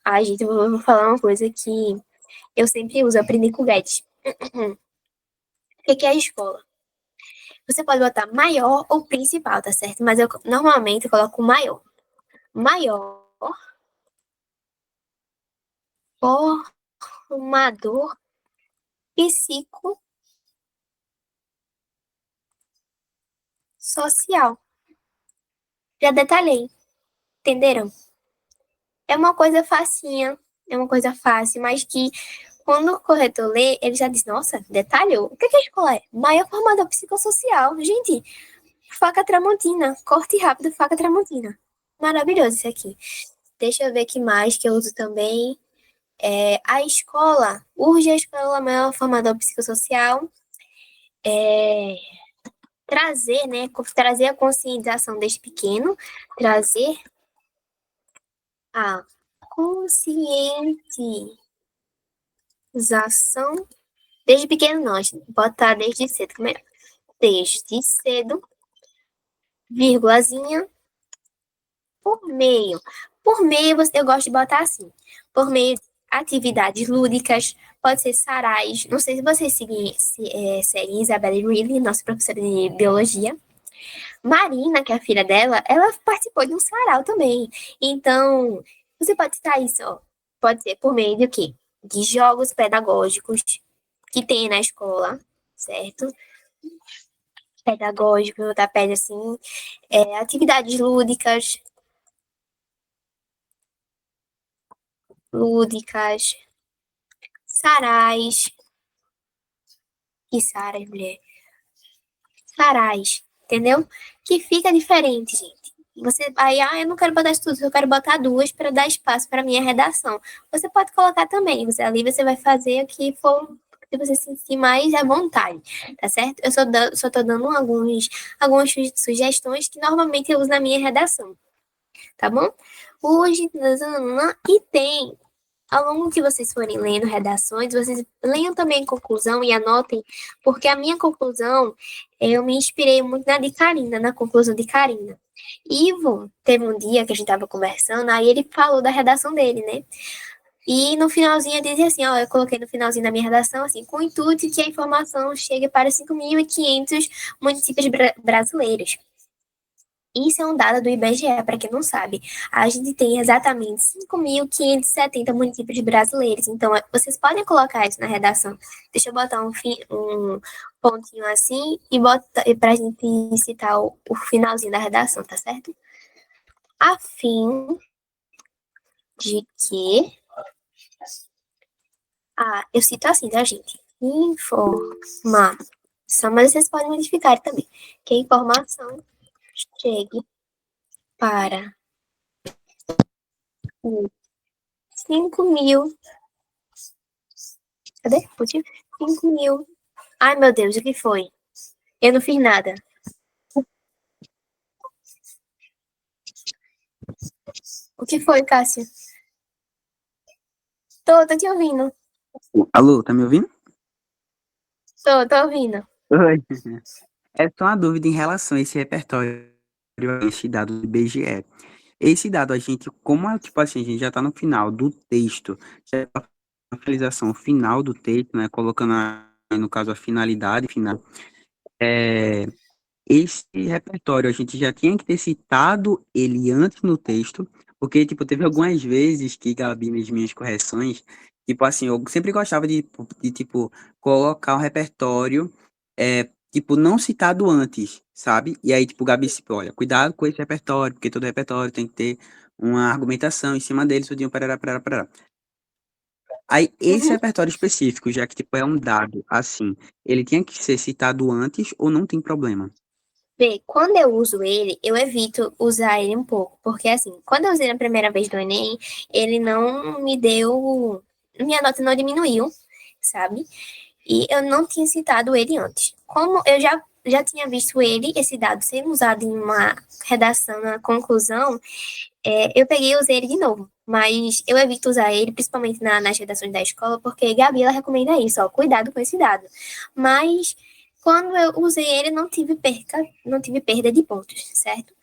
Ai, gente, eu vou falar uma coisa que eu sempre uso, aprendi com o Guedes. O que é a escola? Você pode botar maior ou principal, tá certo? Mas eu normalmente coloco maior. Maior, formador psicossocial. Já detalhei, entenderam? É uma coisa facinha, é uma coisa fácil, mas que quando o corretor lê, ele já diz, nossa, detalhou. O que é a escola é? Maior formador psicossocial. Gente, faca tramontina, corte rápido, faca tramontina. Maravilhoso isso aqui. Deixa eu ver que mais que eu uso também. A escola, urge a escola maior formador psicossocial, trazer, né, trazer a conscientização desde pequeno, trazer a conscientização desde pequeno não, gente, botar desde cedo, como é? Desde cedo, vírgulazinha, por meio. Por meio, eu gosto de botar assim, por meio de atividades lúdicas, pode ser sarais. Não sei se vocês seguem Isabelle Riley, nossa professora de biologia. Marina, que é a filha dela, ela participou de um sarau também. Então, você pode citar isso, ó. Pode ser por meio de quê? De jogos pedagógicos que tem na escola, certo? Pedagógico, tá pede assim, atividades lúdicas, sarais, que sarais, mulher? Sarais, entendeu? Que fica diferente, gente. Você, aí, eu não quero botar isso tudo, eu quero botar duas para dar espaço para minha redação. Você pode colocar também, ali você vai fazer o que for que você se sentir mais à vontade, tá certo? Eu só tô dando algumas sugestões que normalmente eu uso na minha redação, tá bom? Hoje, e tem ao longo que vocês forem lendo redações, vocês leiam também conclusão e anotem, porque a minha conclusão, eu me inspirei muito na de Karina, na conclusão de Karina. Ivo, teve um dia que a gente estava conversando, aí ele falou da redação dele, né? E no finalzinho ele dizia assim, ó, eu coloquei no finalzinho da minha redação, assim, com o intuito de que a informação chegue para 5.500 municípios brasileiros. Isso é um dado do IBGE, para quem não sabe. A gente tem exatamente 5.570 municípios brasileiros. Então, vocês podem colocar isso na redação. Deixa eu botar um pontinho assim e para a gente citar o finalzinho da redação, tá certo? A fim de que. Eu cito assim, tá, gente? Informação, mas vocês podem modificar também. Que a informação chegue para 5.000. Cadê? Putz, 5.000. Ai, meu Deus, o que foi? Eu não fiz nada. O que foi, Cássio? Tô te ouvindo. Alô, tá me ouvindo? Tô ouvindo. Oi. É só uma dúvida em relação a esse repertório, esse dado do IBGE. Esse dado, a gente, como é, tipo assim, a gente já tá no final do texto, já tá na finalização final do texto, né, colocando, no caso, a finalidade final, é, esse repertório, a gente já tinha que ter citado ele antes no texto, porque, tipo, teve algumas vezes que Gabi, nas minhas correções, tipo assim, eu sempre gostava tipo, colocar o repertório, tipo, não citado antes, sabe? E aí, tipo, Gabi, tipo, olha, cuidado com esse repertório, porque todo repertório tem que ter uma argumentação em cima dele, tudinho, parará, parará, parará. Aí, esse Uhum. repertório específico, já que, tipo, é um dado, assim, ele tinha que ser citado antes ou não tem problema? Vê, quando eu uso ele, eu evito usar ele um pouco. Porque, assim, quando eu usei na primeira vez do Enem, ele não me deu. Minha nota não diminuiu, sabe? E eu não tinha citado ele antes. Como eu já tinha visto ele, esse dado sendo usado em uma redação na conclusão, eu peguei e usei ele de novo. Mas eu evito usar ele, principalmente nas redações da escola, porque Gabi, ela recomenda isso, ó, cuidado com esse dado. Mas quando eu usei ele, não tive perda de pontos, certo?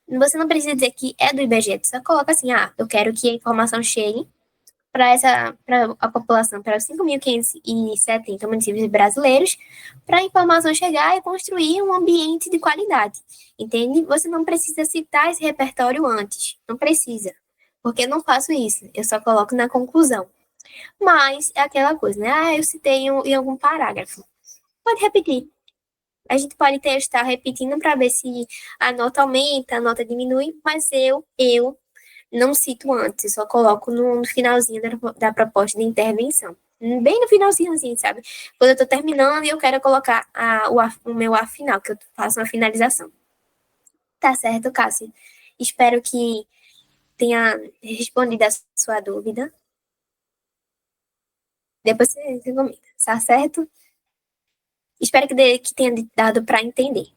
Você não precisa dizer que é do IBGE, você só coloca assim, eu quero que a informação chegue para a população, para os 5.570 municípios brasileiros, para a informação chegar e construir um ambiente de qualidade, entende? Você não precisa citar esse repertório antes, não precisa, porque eu não faço isso, eu só coloco na conclusão. Mas é aquela coisa, né? Eu citei em algum parágrafo. Pode repetir. A gente pode testar repetindo para ver se a nota aumenta, a nota diminui, mas eu não cito antes, só coloco no finalzinho da proposta de intervenção. Bem no finalzinho, assim, sabe? Quando eu tô terminando e eu quero colocar o meu A final, que eu faço uma finalização. Tá certo, Cássio? Espero que tenha respondido a sua dúvida. Depois você comenta, tá certo? Espero que tenha dado para entender.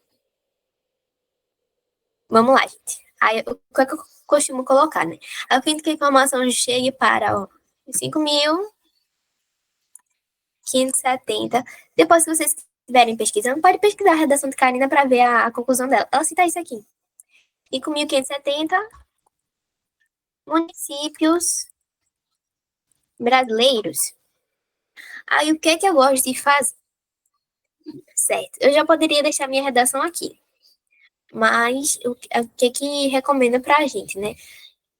Vamos lá, gente. Aí, o que é que eu costumo colocar, né? Eu quero que a informação chegue para 5.570. Depois, se vocês estiverem pesquisando, pode pesquisar a redação de Karina para ver a conclusão dela. Ela cita isso aqui. 5.570 municípios brasileiros. Aí, o que é que eu gosto de fazer? Certo. Eu já poderia deixar minha redação aqui. Mas, o que é que recomenda para a gente, né?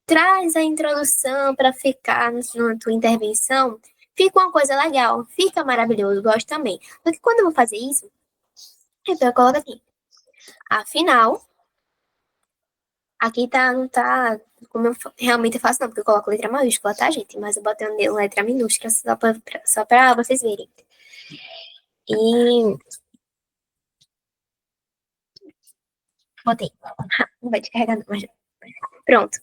Traz a introdução para ficar na tua intervenção, fica uma coisa legal, fica maravilhoso, gosto também. Só que quando eu vou fazer isso, eu coloco aqui. Afinal, aqui tá, não tá como eu realmente faço, não, porque eu coloco letra maiúscula, tá, gente? Mas eu botei letra minúscula só pra vocês verem. E Botei. Não vai descarregar, não, mas... Pronto.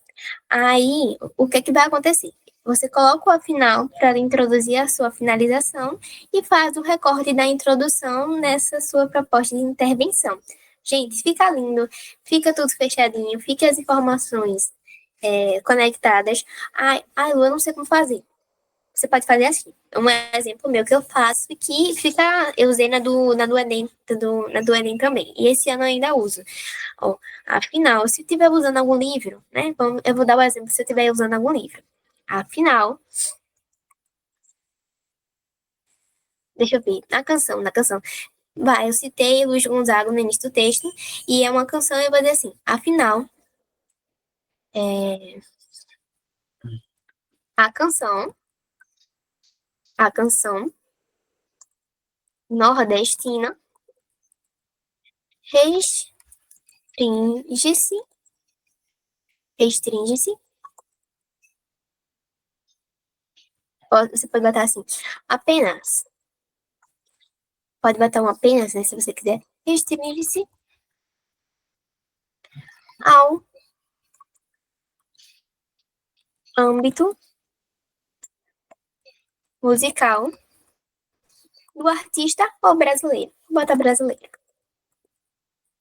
Aí, o que é que vai acontecer? Você coloca o afinal para introduzir a sua finalização e faz o recorte da introdução nessa sua proposta de intervenção. Gente, fica lindo, fica tudo fechadinho, fica as informações conectadas. Ai, Lu, eu não sei como fazer. Você pode fazer assim. Um exemplo meu que eu faço e que fica, eu usei na do Enem, na do Enem também. E esse ano eu ainda uso. Ó, afinal, se eu estiver usando algum livro, né? Eu vou dar o exemplo se eu estiver usando algum livro. Afinal, deixa eu ver, na canção. Vai, eu citei Luiz Gonzaga no início do texto, e é uma canção, eu vou dizer assim, afinal, é, a canção, a canção nordestina restringe-se, restringe-se, você pode botar assim, apenas, pode botar um apenas, né, se você quiser, restringe-se ao âmbito musical do artista ou brasileiro. Bota brasileiro.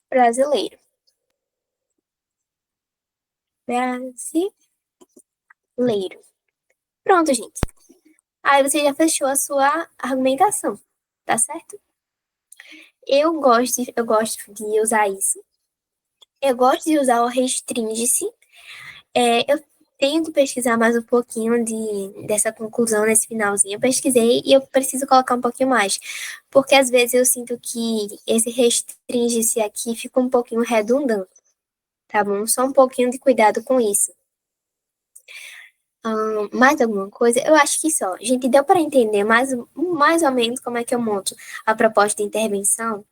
Brasileiro. Brasileiro. Pronto, gente. Aí você já fechou a sua argumentação, tá certo? Eu gosto de usar isso. Eu gosto de usar o restringe-se. Eu tenho que pesquisar mais um pouquinho dessa conclusão nesse finalzinho. Eu pesquisei e eu preciso colocar um pouquinho mais. Porque às vezes eu sinto que esse restringe-se aqui fica um pouquinho redundante, tá bom? Só um pouquinho de cuidado com isso. Mais alguma coisa? Eu acho que só. Gente, deu para entender mais ou menos como é que eu monto a proposta de intervenção?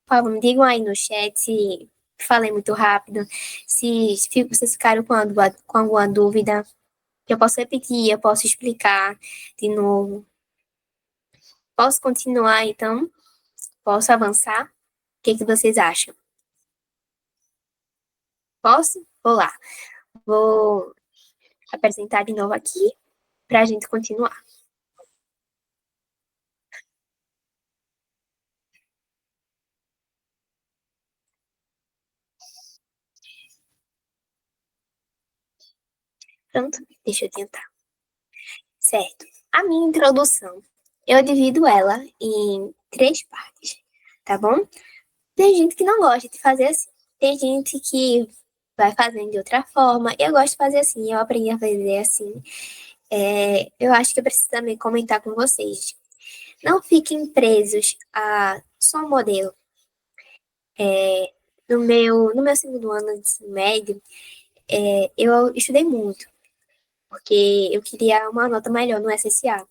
Por favor, me digam aí no chat se falei muito rápido, se vocês ficaram com alguma dúvida. Eu posso repetir, eu posso explicar de novo. Posso continuar, então? Posso avançar? O que vocês acham? Posso? Vou lá. Vou apresentar de novo aqui para a gente continuar. Pronto, deixa eu tentar. Certo. A minha introdução, eu divido ela em 3 partes, tá bom? Tem gente que não gosta de fazer assim. Tem gente que vai fazendo de outra forma. Eu gosto de fazer assim, eu aprendi a fazer assim. Eu acho que eu preciso também comentar com vocês. Não fiquem presos a só um modelo. No meu segundo ano de ensino médio, eu estudei muito, porque eu queria uma nota melhor no SSA.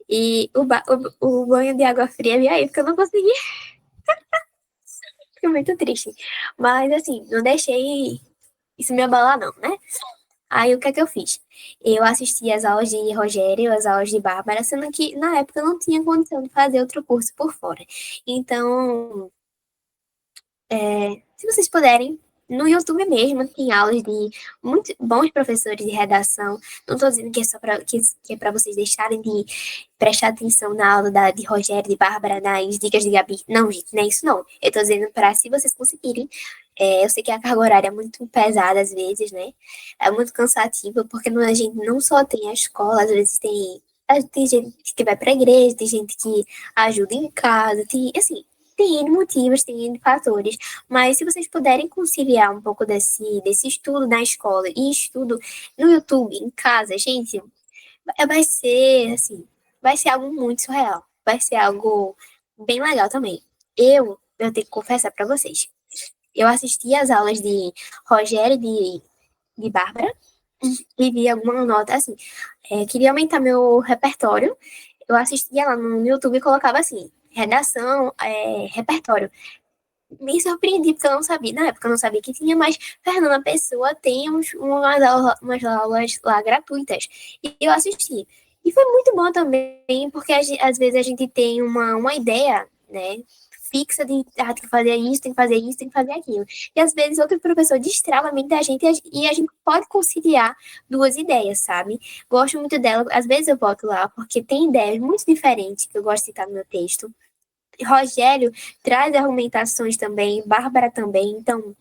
E o banho de água fria veio aí, porque eu não consegui. Fiquei muito triste. Mas, assim, não deixei isso me abalar, não, né? Aí, o que é que eu fiz? Eu assisti as aulas de Rogério, as aulas de Bárbara, sendo que, na época, eu não tinha condição de fazer outro curso por fora. Então, se vocês puderem, no YouTube mesmo tem aulas de muito bons professores de redação. Não estou dizendo que é só que é para vocês deixarem de prestar atenção na aula de Rogério, de Bárbara, nas dicas de Gabi. Não, gente, não é isso não. Eu estou dizendo para se vocês conseguirem. Eu sei que a carga horária é muito pesada às vezes, né? É muito cansativa, porque a gente não só tem a escola, às vezes tem gente que vai para a igreja, tem gente que ajuda em casa, tem, assim, tem N motivos, tem N fatores, mas se vocês puderem conciliar um pouco desse estudo na escola e estudo no YouTube, em casa, gente, vai ser, assim, vai ser algo muito surreal. Vai ser algo bem legal também. Eu tenho que confessar para vocês. Eu assisti às aulas de Rogério de Bárbara e vi alguma nota, assim, queria aumentar meu repertório. Eu assistia lá no YouTube e colocava assim, redação, repertório. Me surpreendi porque eu não sabia, na época eu não sabia que tinha, mas Fernanda Pessoa tem umas aulas lá gratuitas. E eu assisti. E foi muito bom também, porque às vezes a gente tem uma ideia, né, fixa de tem que fazer isso, tem que fazer isso, tem que fazer aquilo. E às vezes outro professor destrava a mente da gente e a gente pode conciliar duas ideias, sabe? Gosto muito dela, às vezes eu boto lá, porque tem ideias muito diferentes que eu gosto de citar no meu texto. Rogério traz argumentações também, Bárbara também, então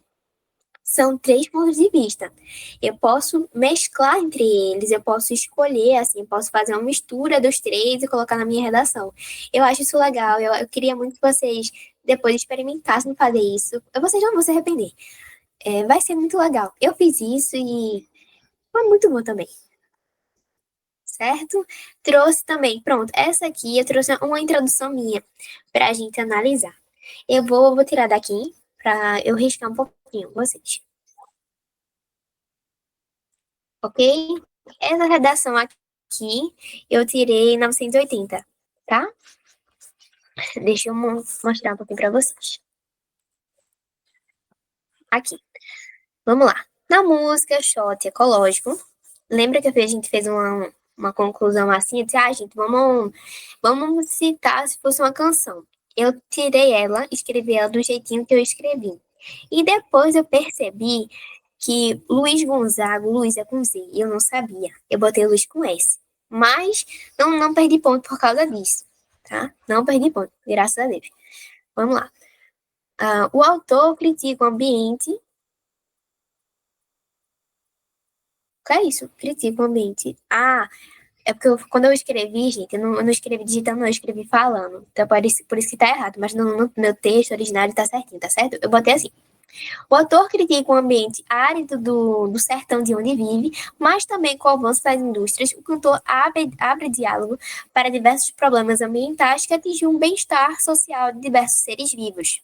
são três pontos de vista. Eu posso mesclar entre eles, eu posso escolher, assim, eu posso fazer uma mistura dos três e colocar na minha redação. Eu acho isso legal, eu queria muito que vocês depois experimentassem fazer isso. Vocês não vão se arrepender. Vai ser muito legal. Eu fiz isso e foi muito bom também. Certo? Trouxe também, pronto, essa aqui eu trouxe uma introdução minha para a gente analisar. Eu vou tirar daqui para eu riscar um pouquinho vocês. Ok? Essa redação aqui eu tirei 980, tá? Deixa eu mostrar um pouquinho para vocês. Aqui. Vamos lá. Na música Shot Ecológico, lembra que a gente fez uma conclusão assim? Eu disse, gente, vamos citar se fosse uma canção. Eu tirei ela, escrevi ela do jeitinho que eu escrevi. E depois eu percebi que Luiz Gonzaga, Luiz é com Z, e eu não sabia. Eu botei Luiz com S. Mas não perdi ponto por causa disso, tá? Não perdi ponto, graças a Deus. Vamos lá. O autor critica o ambiente. O que é isso? Critica o ambiente. É porque quando eu escrevi, gente, eu não escrevi digitando, não, eu escrevi falando. Então, por isso que tá errado. Mas no meu texto original tá certinho, tá certo? Eu botei assim. O autor critica o ambiente árido do sertão de onde vive, mas também com o avanço das indústrias, o cantor abre diálogo para diversos problemas ambientais que atingiam o bem-estar social de diversos seres vivos.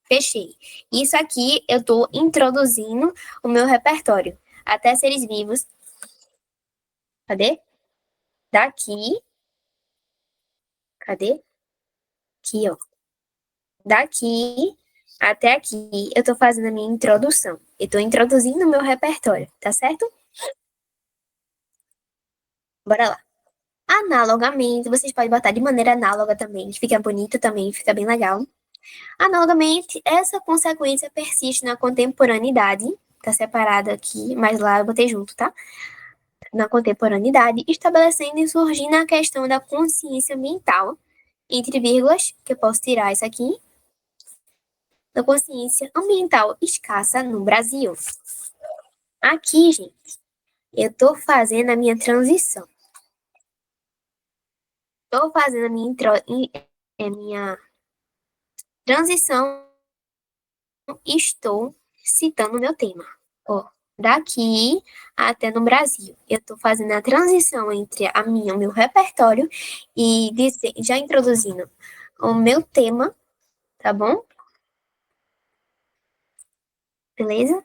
Fechei. Isso aqui eu estou introduzindo o meu repertório. Até seres vivos. Cadê? Daqui. Cadê? Aqui, ó. Daqui até aqui, eu estou fazendo a minha introdução. Eu estou introduzindo o meu repertório, tá certo? Bora lá. Analogamente, vocês podem botar de maneira análoga também, que fica bonito também, fica bem legal. Analogamente, essa consequência persiste na contemporaneidade, tá separado aqui, mas lá eu botei junto, tá? Na contemporaneidade, estabelecendo e surgindo a questão da consciência ambiental, entre vírgulas, que eu posso tirar isso aqui, da consciência ambiental escassa no Brasil. Aqui, gente, eu tô fazendo a minha transição. Tô fazendo a minha transição e estou citando o meu tema. Ó, daqui até no Brasil. Eu tô fazendo a transição entre o meu repertório e já introduzindo o meu tema, tá bom? Beleza?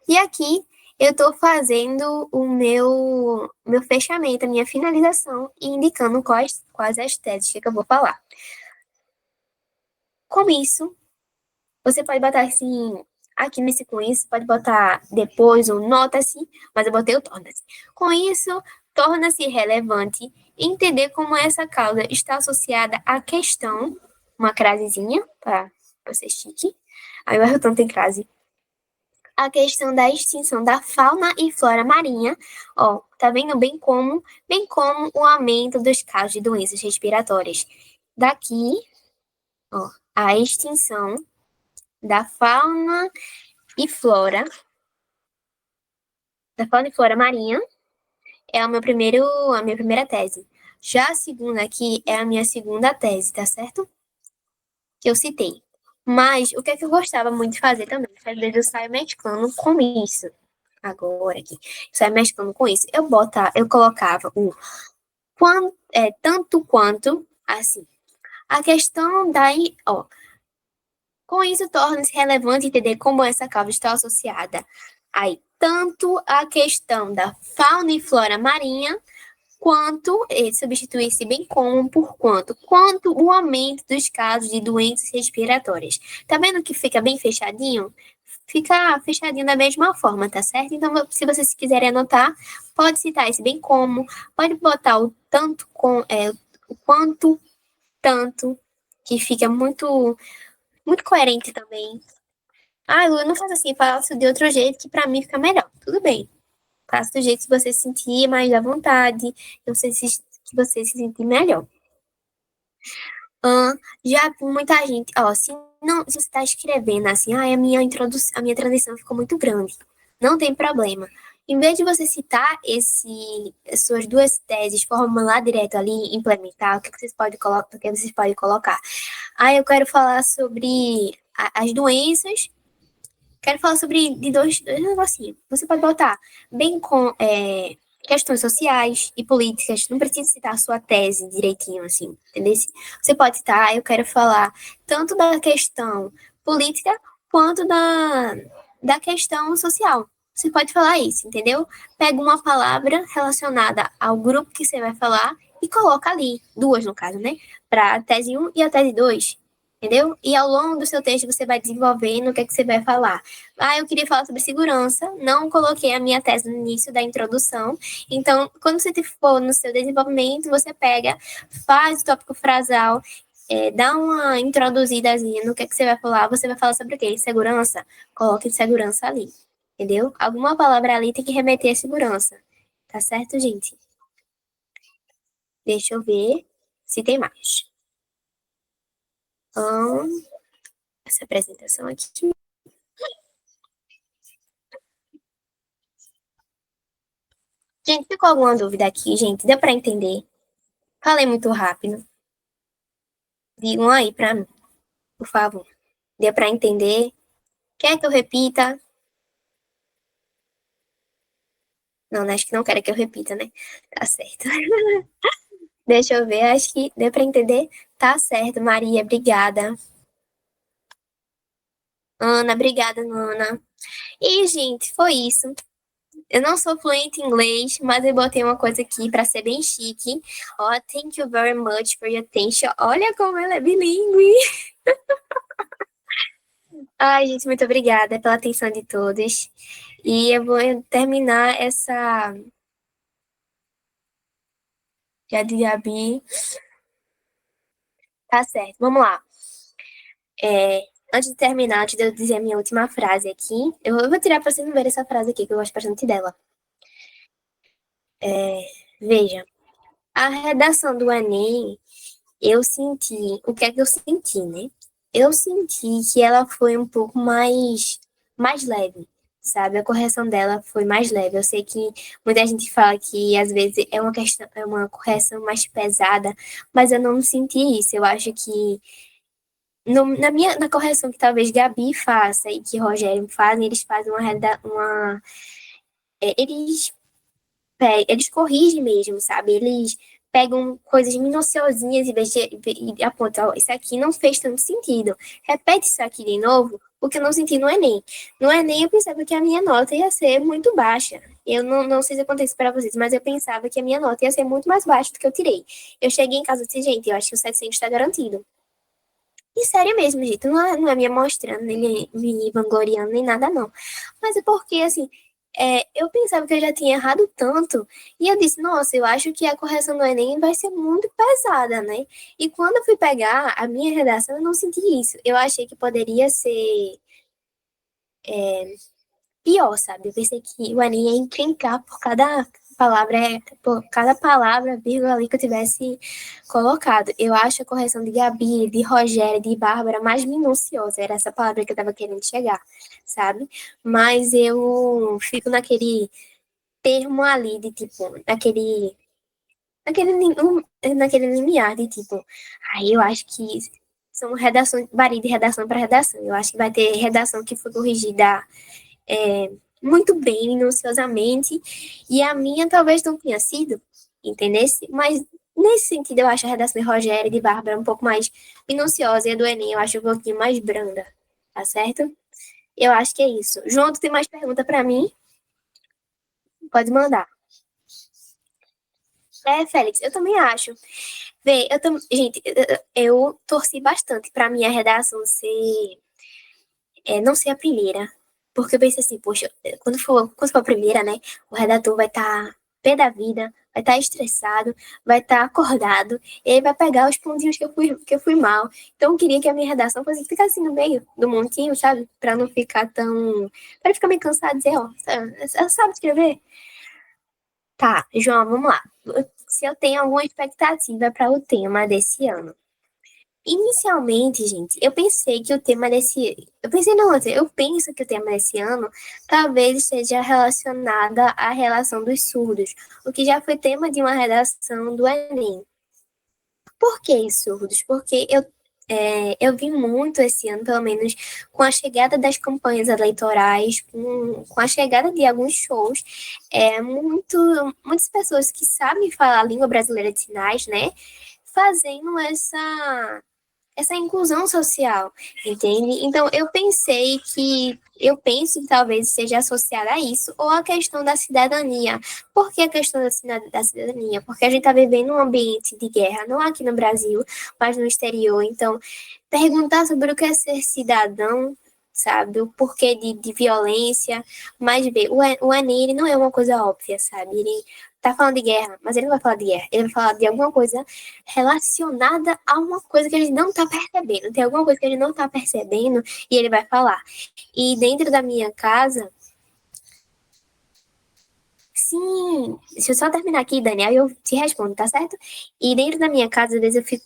E aqui eu estou fazendo o meu fechamento, a minha finalização e indicando quais as teses que eu vou falar. Com isso, você pode botar assim, aqui nesse com isso, pode botar depois o nota-se, mas eu botei o torna-se. Com isso, torna-se relevante entender como essa causa está associada à questão, uma crasezinha, para ser chique. Aí o Ailton tem crase. A questão da extinção da fauna e flora marinha, ó, tá vendo bem como o aumento dos casos de doenças respiratórias. Daqui, ó, a extinção da fauna e flora, marinha é a minha primeira tese. Já a segunda aqui é a minha segunda tese, tá certo? Que eu citei. Mas o que é que eu gostava muito de fazer também? Às vezes eu saio mesclando com isso. Agora aqui. Saio mesclando com isso. Eu colocava o tanto quanto, assim. A questão daí, ó. Com isso, torna-se relevante entender como essa causa está associada aí, tanto a questão da fauna e flora marinha, quanto, substituir-se bem como por quanto o aumento dos casos de doenças respiratórias. Tá vendo que fica bem fechadinho? Fica fechadinho da mesma forma, tá certo? Então, se vocês quiserem anotar, pode citar esse bem como, pode botar o o quanto, tanto, que fica muito muito coerente também. Ah, Lu, não faz assim, faço de outro jeito que pra mim fica melhor. Tudo bem. Faça do jeito que você se sentir mais à vontade, que você se sentir melhor. Já muita gente, ó, se não, se você está escrevendo assim, a minha introdução, a minha transição ficou muito grande. Não tem problema. Em vez de você citar as suas duas teses, formular direto ali, implementar, o que vocês podem colocar, o que vocês podem colocar? Eu quero falar sobre as doenças. Quero falar sobre de dois negocinhos. Você pode botar bem com questões sociais e políticas. Não precisa citar a sua tese direitinho, assim, entendeu? Você pode citar, eu quero falar tanto da questão política quanto da questão social. Você pode falar isso, entendeu? Pega uma palavra relacionada ao grupo que você vai falar e coloca ali, duas no caso, né? Para a tese 1 e a tese 2. Entendeu? E ao longo do seu texto você vai desenvolvendo o que é que você vai falar. Eu queria falar sobre segurança, não coloquei a minha tese no início da introdução. Então, quando você for no seu desenvolvimento, você pega, faz o tópico frasal, dá uma introduzidazinha no que é que você vai falar sobre o quê? Segurança? Coloque segurança ali, entendeu? Alguma palavra ali tem que remeter a segurança. Tá certo, gente? Deixa eu ver se tem mais. Essa apresentação aqui. Gente, ficou alguma dúvida aqui, gente? Deu para entender? Falei muito rápido. Digam aí para mim, por favor. Deu para entender? Quer que eu repita? Não, acho que não quer que eu repita, né? Tá certo. Deixa eu ver, acho que deu para entender. Tá certo, Maria, obrigada. Ana, obrigada, Ana. E, gente, foi isso. Eu não sou fluente em inglês, mas eu botei uma coisa aqui para ser bem chique. Thank you very much for your attention. Olha como ela é bilíngue. Ai, gente, muito obrigada pela atenção de todos. E eu vou terminar essa. Já de Gabi. Tá certo, vamos lá. Antes de terminar, antes de eu dizer a minha última frase aqui, eu vou tirar pra vocês não verem essa frase aqui, que eu gosto bastante dela. Veja, a redação do Enem, eu senti. O que é que eu senti, né? Eu senti que ela foi um pouco mais leve, sabe? A correção dela foi mais leve. Eu sei que muita gente fala que às vezes é uma correção mais pesada, mas eu não senti isso. Eu acho que na correção que talvez Gabi faça e que Rogério fazem, eles fazem eles eles corrigem mesmo, sabe? Eles pegam coisas minuciosinhas e apontam, ó, isso aqui não fez tanto sentido. Repete isso aqui de novo, porque eu não senti no Enem. No Enem eu pensava que a minha nota ia ser muito baixa. Eu não sei se acontece para vocês, mas eu pensava que a minha nota ia ser muito mais baixa do que eu tirei. Eu cheguei em casa e disse, gente, eu acho que o 700 está garantido. E sério mesmo, gente, não é me mostrando, nem me vangloriando, nem nada, não. Mas é porque, assim, eu pensava que eu já tinha errado tanto, e eu disse, nossa, eu acho que a correção do Enem vai ser muito pesada, né? E quando eu fui pegar a minha redação, eu não senti isso. Eu achei que poderia ser pior, sabe? Eu pensei que o Enem ia encrencar por cada palavra, vírgula ali que eu tivesse colocado. Eu acho a correção de Gabi, de Rogério, de Bárbara mais minuciosa. Era essa palavra que eu tava querendo chegar, sabe? Mas eu fico naquele termo ali de tipo, naquele limiar de tipo, aí eu acho que são redações, varia de redação para redação. Eu acho que vai ter redação que foi corrigida muito bem, minuciosamente, e a minha talvez não tenha sido, entendesse? Mas nesse sentido eu acho a redação de Rogério e de Bárbara um pouco mais minuciosa, e a do Enem eu acho um pouquinho mais branda, tá certo? Eu acho que é isso. João, tu tem mais pergunta para mim? Pode mandar. Félix, eu também acho. Vê, gente, eu torci bastante para minha redação não ser a primeira. Porque eu pensei assim, poxa, quando for a primeira, né? O redator vai estar pé da vida, vai estar estressado, vai estar acordado, e aí vai pegar os pontinhos que eu fui mal. Então, eu queria que a minha redação fosse ficar assim no meio do montinho, sabe? Pra não ficar tão. Pra ficar meio cansado e dizer, ó, sabe escrever? Tá, João, vamos lá. Se eu tenho alguma expectativa para o tema desse ano. Inicialmente, gente, eu pensei que o tema desse. Eu pensei não, eu penso que o tema desse ano talvez seja relacionada à relação dos surdos, o que já foi tema de uma redação do Enem. Por que surdos? Porque eu vi muito esse ano, pelo menos, com a chegada das campanhas eleitorais, com a chegada de alguns shows, muitas pessoas que sabem falar a língua brasileira de sinais, né, fazendo essa inclusão social, entende? Então, eu penso que talvez seja associada a isso, ou a questão da cidadania. Por que a questão da cidadania? Porque a gente está vivendo um ambiente de guerra, não aqui no Brasil, mas no exterior. Então, perguntar sobre o que é ser cidadão, sabe? O porquê de violência, mas ver, o Enem, ele não é uma coisa óbvia, sabe? Ele tá falando de guerra, mas ele não vai falar de guerra, ele vai falar de alguma coisa relacionada a uma coisa que a gente não tá percebendo. Tem alguma coisa que a gente não tá percebendo e ele vai falar. E dentro da minha casa, sim, deixa eu só terminar aqui, Daniel, e eu te respondo, tá certo? E dentro da minha casa, às vezes eu fico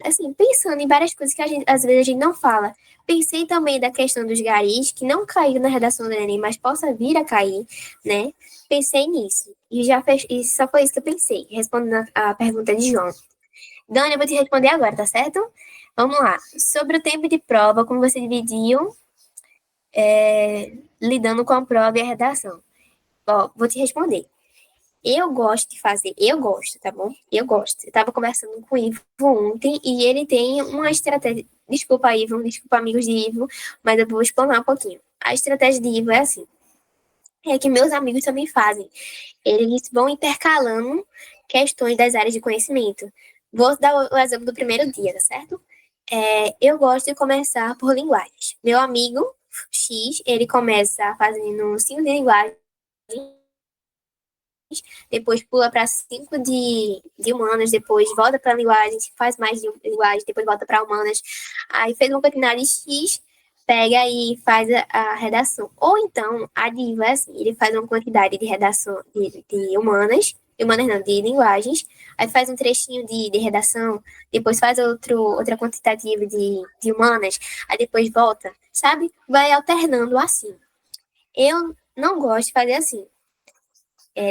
assim, pensando em várias coisas que às vezes a gente não fala. Pensei também da questão dos garis, que não caiu na redação do Enem, mas possa vir a cair, né? Pensei nisso. E só foi isso que eu pensei, respondendo a pergunta de João. Dani, eu vou te responder agora, tá certo? Vamos lá. Sobre o tempo de prova, como você dividiu, lidando com a prova e a redação. Ó, vou te responder. Eu gosto de fazer, eu gosto, tá bom? Eu gosto. Eu tava conversando com o Ivo ontem e ele tem uma estratégia. Desculpa, Ivo, desculpa, amigos de Ivo, mas eu vou explanar um pouquinho. A estratégia de Ivo é assim: é que meus amigos também fazem. Eles vão intercalando questões das áreas de conhecimento. Vou dar o exemplo do primeiro dia, tá certo? Eu gosto de começar por linguagens. Meu amigo X, ele começa fazendo 5 de linguagem, depois pula para 5 de humanas, depois volta para linguagens, faz mais de linguagem, depois volta para humanas. Aí fez uma quantidade X, pega e faz a redação. Ou então, a diva é assim, ele faz uma quantidade de redação de humanas não, de linguagens, aí faz um trechinho de redação, depois faz outra quantitativa de humanas, aí depois volta, sabe? Vai alternando assim. Eu não gosto de fazer assim.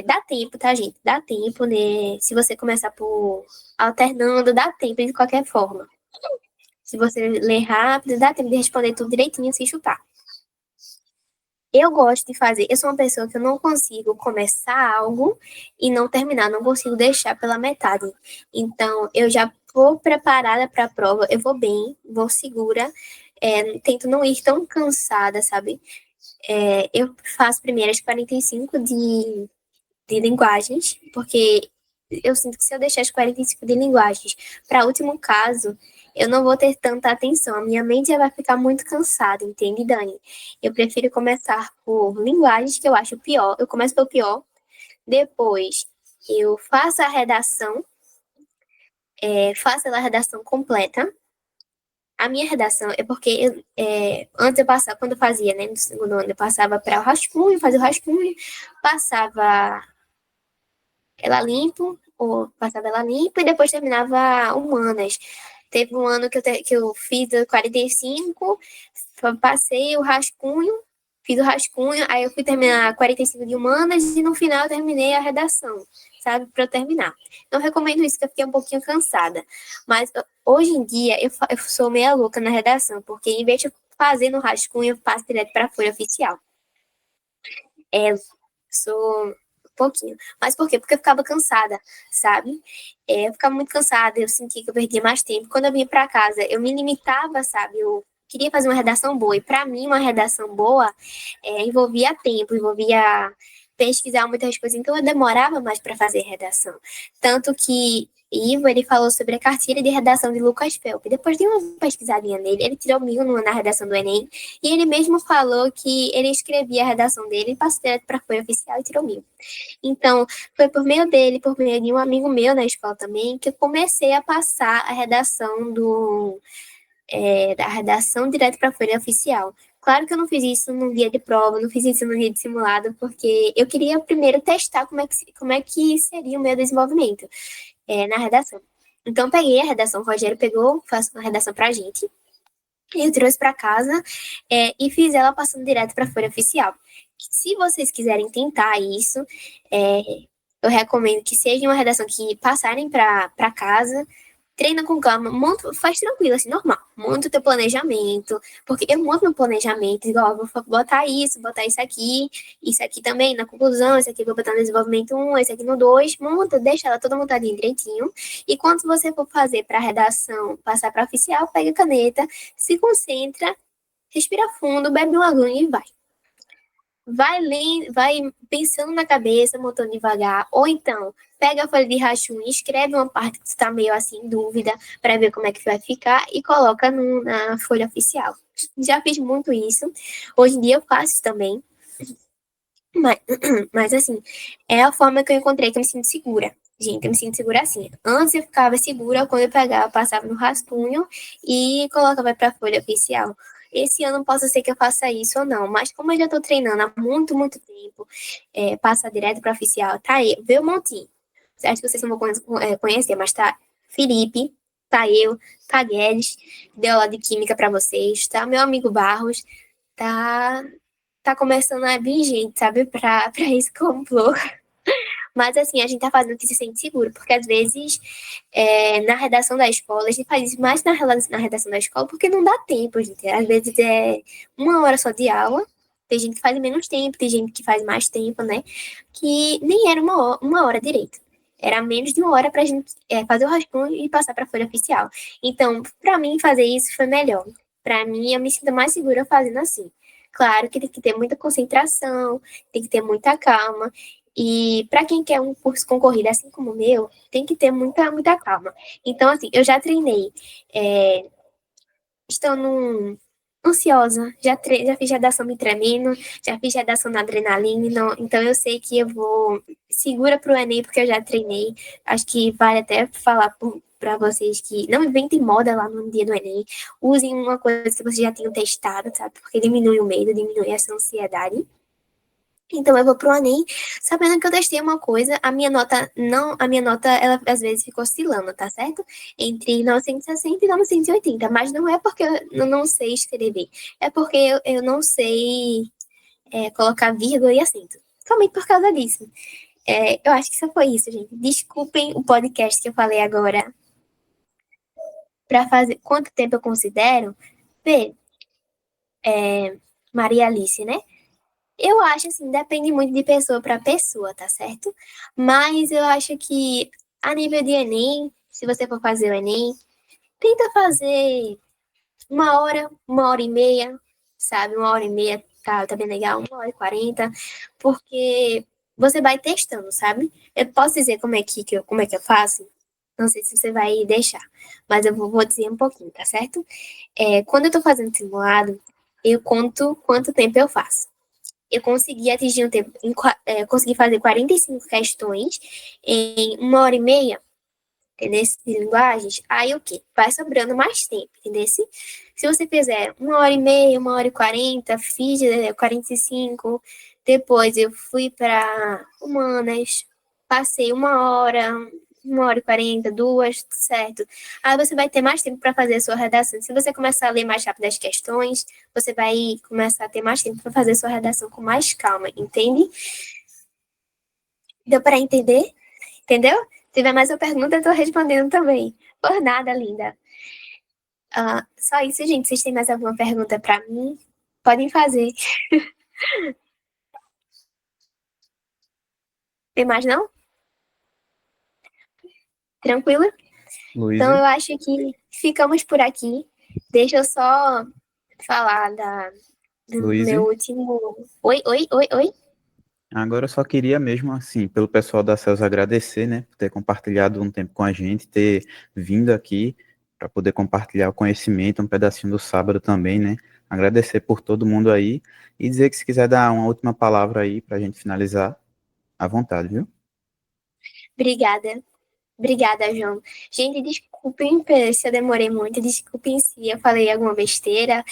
Dá tempo, tá, gente? Dá tempo, né? Se você começar por alternando, dá tempo de qualquer forma. Se você ler rápido, dá tempo de responder tudo direitinho sem chutar. Eu gosto de fazer. Eu sou uma pessoa que eu não consigo começar algo e não terminar, não consigo deixar pela metade. Então, eu já vou preparada para a prova, eu vou bem, vou segura, tento não ir tão cansada, sabe? Eu faço primeiro as 45 de linguagens, porque eu sinto que se eu deixar as 45 de linguagens para último caso, eu não vou ter tanta atenção. A minha mente já vai ficar muito cansada, entende, Dani? Eu prefiro começar por linguagens que eu acho pior. Eu começo pelo pior, depois eu faço a redação completa. A minha redação é porque antes eu passava, quando eu fazia, né, no segundo ano, eu passava para o rascunho, fazia o rascunho, passava ela limpo, ou passava ela limpo, e depois terminava humanas. Teve um ano que eu fiz 45, passei o rascunho, fiz o rascunho, aí eu fui terminar 45 de humanas e no final eu terminei a redação, sabe, para eu terminar. Não recomendo isso, que eu fiquei um pouquinho cansada. Mas hoje em dia eu sou meia louca na redação, porque em vez de eu fazer no rascunho, eu passo direto para a folha oficial. Sou um pouquinho. Mas por quê? Porque eu ficava cansada, sabe? Eu ficava muito cansada, eu sentia que eu perdia mais tempo. Quando eu vinha para casa, eu me limitava, sabe? Eu queria fazer uma redação boa. E para mim, uma redação boa envolvia tempo, envolvia pesquisar muitas coisas. Então, eu demorava mais para fazer redação. Tanto que Ivo, ele falou sobre a cartilha de redação de Lucas Felps. Depois de uma pesquisadinha nele, ele tirou 1000 na redação do Enem, e ele mesmo falou que ele escrevia a redação dele, passou direto para a folha oficial e tirou 1000. Então, foi por meio dele, por meio de um amigo meu na escola também, que eu comecei a passar a redação da redação direto para a folha oficial. Claro que eu não fiz isso no dia de prova, não fiz isso no dia de simulado, porque eu queria primeiro testar como é que seria o meu desenvolvimento na redação. Então, eu peguei a redação, o Rogério pegou, faz uma redação pra gente, eu trouxe para casa e fiz ela passando direto para a folha oficial. Se vocês quiserem tentar isso, eu recomendo que seja uma redação que passarem para casa, treina com calma, faz tranquilo, assim, normal. Monta o teu planejamento, porque eu monto meu planejamento, igual, vou botar isso aqui também na conclusão, isso aqui eu vou botar no desenvolvimento 1, esse aqui no 2, monta, deixa ela toda montadinha direitinho, e quando você for fazer para a redação, passar para oficial, pega a caneta, se concentra, respira fundo, bebe uma aguinha e vai. Vai lendo, vai pensando na cabeça, montando devagar, ou então pega a folha de rachunho e escreve uma parte que tu tá meio assim em dúvida para ver como é que vai ficar e coloca na folha oficial. Já fiz muito isso. Hoje em dia eu faço também. Mas assim, é a forma que eu encontrei que eu me sinto segura. Gente, eu me sinto segura assim. Antes eu ficava segura quando eu pegava, passava no rascunho e colocava para a folha oficial. Esse ano possa ser que eu faça isso ou não, mas como eu já estou treinando há muito, muito tempo, passar direto para oficial, tá aí, vê o montinho. Acho que vocês não vão conhecer, mas tá Felipe, tá eu, tá Guedes, deu aula de química para vocês, tá meu amigo Barros, tá começando a vir gente, sabe, pra esse complô. Mas, assim, a gente tá fazendo o que se sente seguro, porque às vezes, na redação da escola, a gente faz isso mais na redação da escola, porque não dá tempo, gente. Às vezes é uma hora só de aula, tem gente que faz menos tempo, tem gente que faz mais tempo, né? Que nem era uma hora direito. Era menos de uma hora pra gente fazer o rascunho e passar pra folha oficial. Então, pra mim, fazer isso foi melhor. Pra mim, eu me sinto mais segura fazendo assim. Claro que tem que ter muita concentração, tem que ter muita calma. E para quem quer um curso concorrido assim como o meu, tem que ter muita, muita calma. Então, assim, eu já treinei. Estou ansiosa, já fiz redação me tremendo, já fiz redação na adrenalina, então eu sei que eu vou segura para o Enem, porque eu já treinei. Acho que vale até falar para vocês que não inventem moda lá no dia do Enem, usem uma coisa que vocês já tenham testado, sabe? Porque diminui o medo, diminui essa ansiedade. Então eu vou pro Enem, sabendo que eu testei uma coisa, a minha nota, ela às vezes fica oscilando, tá certo? Entre 960 e 980, mas não é porque eu não sei escrever, é porque eu não sei colocar vírgula e acento. Somente por causa disso. Eu acho que só foi isso, gente. Desculpem o podcast que eu falei agora para fazer quanto tempo eu considero. Vê, Maria Alice, né? Eu acho assim, depende muito de pessoa para pessoa, tá certo? Mas eu acho que a nível de Enem, se você for fazer o Enem, tenta fazer uma hora e meia, sabe? Uma hora e meia tá bem legal, 1h40, porque você vai testando, sabe? Eu posso dizer como é que eu faço? Não sei se você vai deixar, mas eu vou dizer um pouquinho, tá certo? Quando eu tô fazendo simulado, eu conto quanto tempo eu faço. Eu consegui atingir um tempo, consegui fazer 45 questões em 1h30, entendeu? De linguagens, aí o quê? Vai sobrando mais tempo, entendeu? Se você fizer 1h30, 1h40, fiz 45, depois eu fui para humanas, passei 1 hora, 1h40, 2, certo? Aí você vai ter mais tempo para fazer a sua redação. Se você começar a ler mais rápido as questões, você vai começar a ter mais tempo para fazer a sua redação com mais calma, entende? Deu para entender? Entendeu? Se tiver mais uma pergunta, eu tô respondendo também. Por nada, linda. Só isso, gente. Vocês têm mais alguma pergunta para mim? Podem fazer. Tem mais, não? Tranquilo? Então, Luísa? eu acho que ficamos por aqui. Deixa eu só falar do Luísa? meu último... Oi, oi, oi, oi. Agora eu só queria mesmo, assim, pelo pessoal da CELS agradecer, né, por ter compartilhado um tempo com a gente, ter vindo aqui para poder compartilhar o conhecimento, um pedacinho do sábado também, né? Agradecer por todo mundo aí e dizer que se quiser dar uma última palavra aí para a gente finalizar, à vontade, viu? Obrigada. Obrigada, João. Gente, desculpem se eu demorei muito, desculpem se eu falei alguma besteira,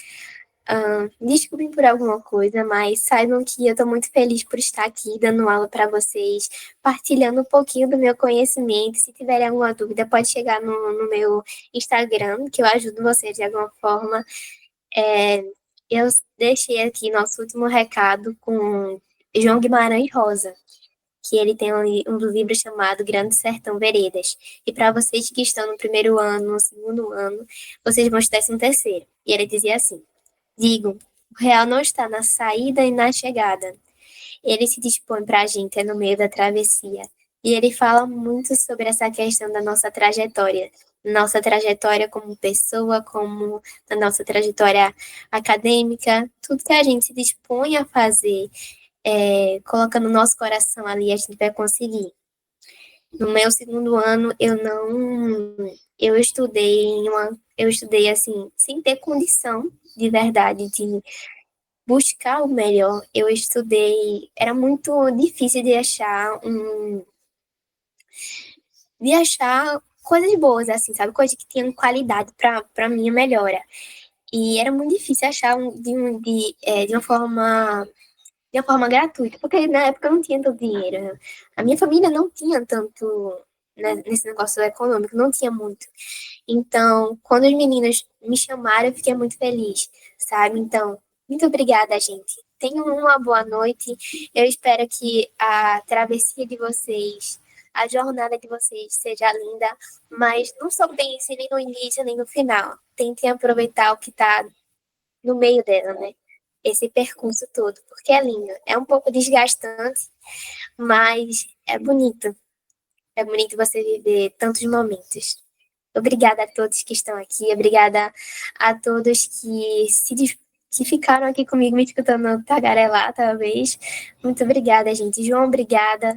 desculpem por alguma coisa, mas saibam que eu estou muito feliz por estar aqui dando aula para vocês, partilhando um pouquinho do meu conhecimento. Se tiverem alguma dúvida, pode chegar no meu Instagram, que eu ajudo vocês de alguma forma. É, eu deixei aqui nosso último recado com João Guimarães Rosa, que ele tem um livro chamado Grande Sertão Veredas. E para vocês que estão no primeiro ano, no segundo ano, vocês vão estar no terceiro. E ele dizia assim: digo, o real não está na saída e na chegada. Ele se dispõe para a gente, é no meio da travessia. E ele fala muito sobre essa questão da nossa trajetória como pessoa, como a nossa trajetória acadêmica, tudo que a gente se dispõe a fazer, coloca no nosso coração ali, a gente vai conseguir. No meu segundo ano, eu estudei assim, sem ter condição de verdade de buscar o melhor. Eu estudei, era muito difícil de achar coisas boas, assim, sabe? Coisas que tinham qualidade para minha melhora. E era muito difícil achar de uma forma gratuita, porque na época eu não tinha tanto dinheiro. A minha família não tinha tanto, né, nesse negócio econômico, não tinha muito. Então, quando os meninos me chamaram, eu fiquei muito feliz, sabe? Então, muito obrigada, gente. Tenham uma boa noite. Eu espero que a travessia de vocês, a jornada de vocês seja linda, mas não só pensem nem no início nem no final. Tentem aproveitar o que está no meio dela, né? Esse percurso todo, porque é lindo. É um pouco desgastante, mas é bonito. É bonito você viver tantos momentos. Obrigada a todos que estão aqui, obrigada a todos que ficaram aqui comigo me escutando tagarelar, talvez. Muito obrigada, gente. João, obrigada.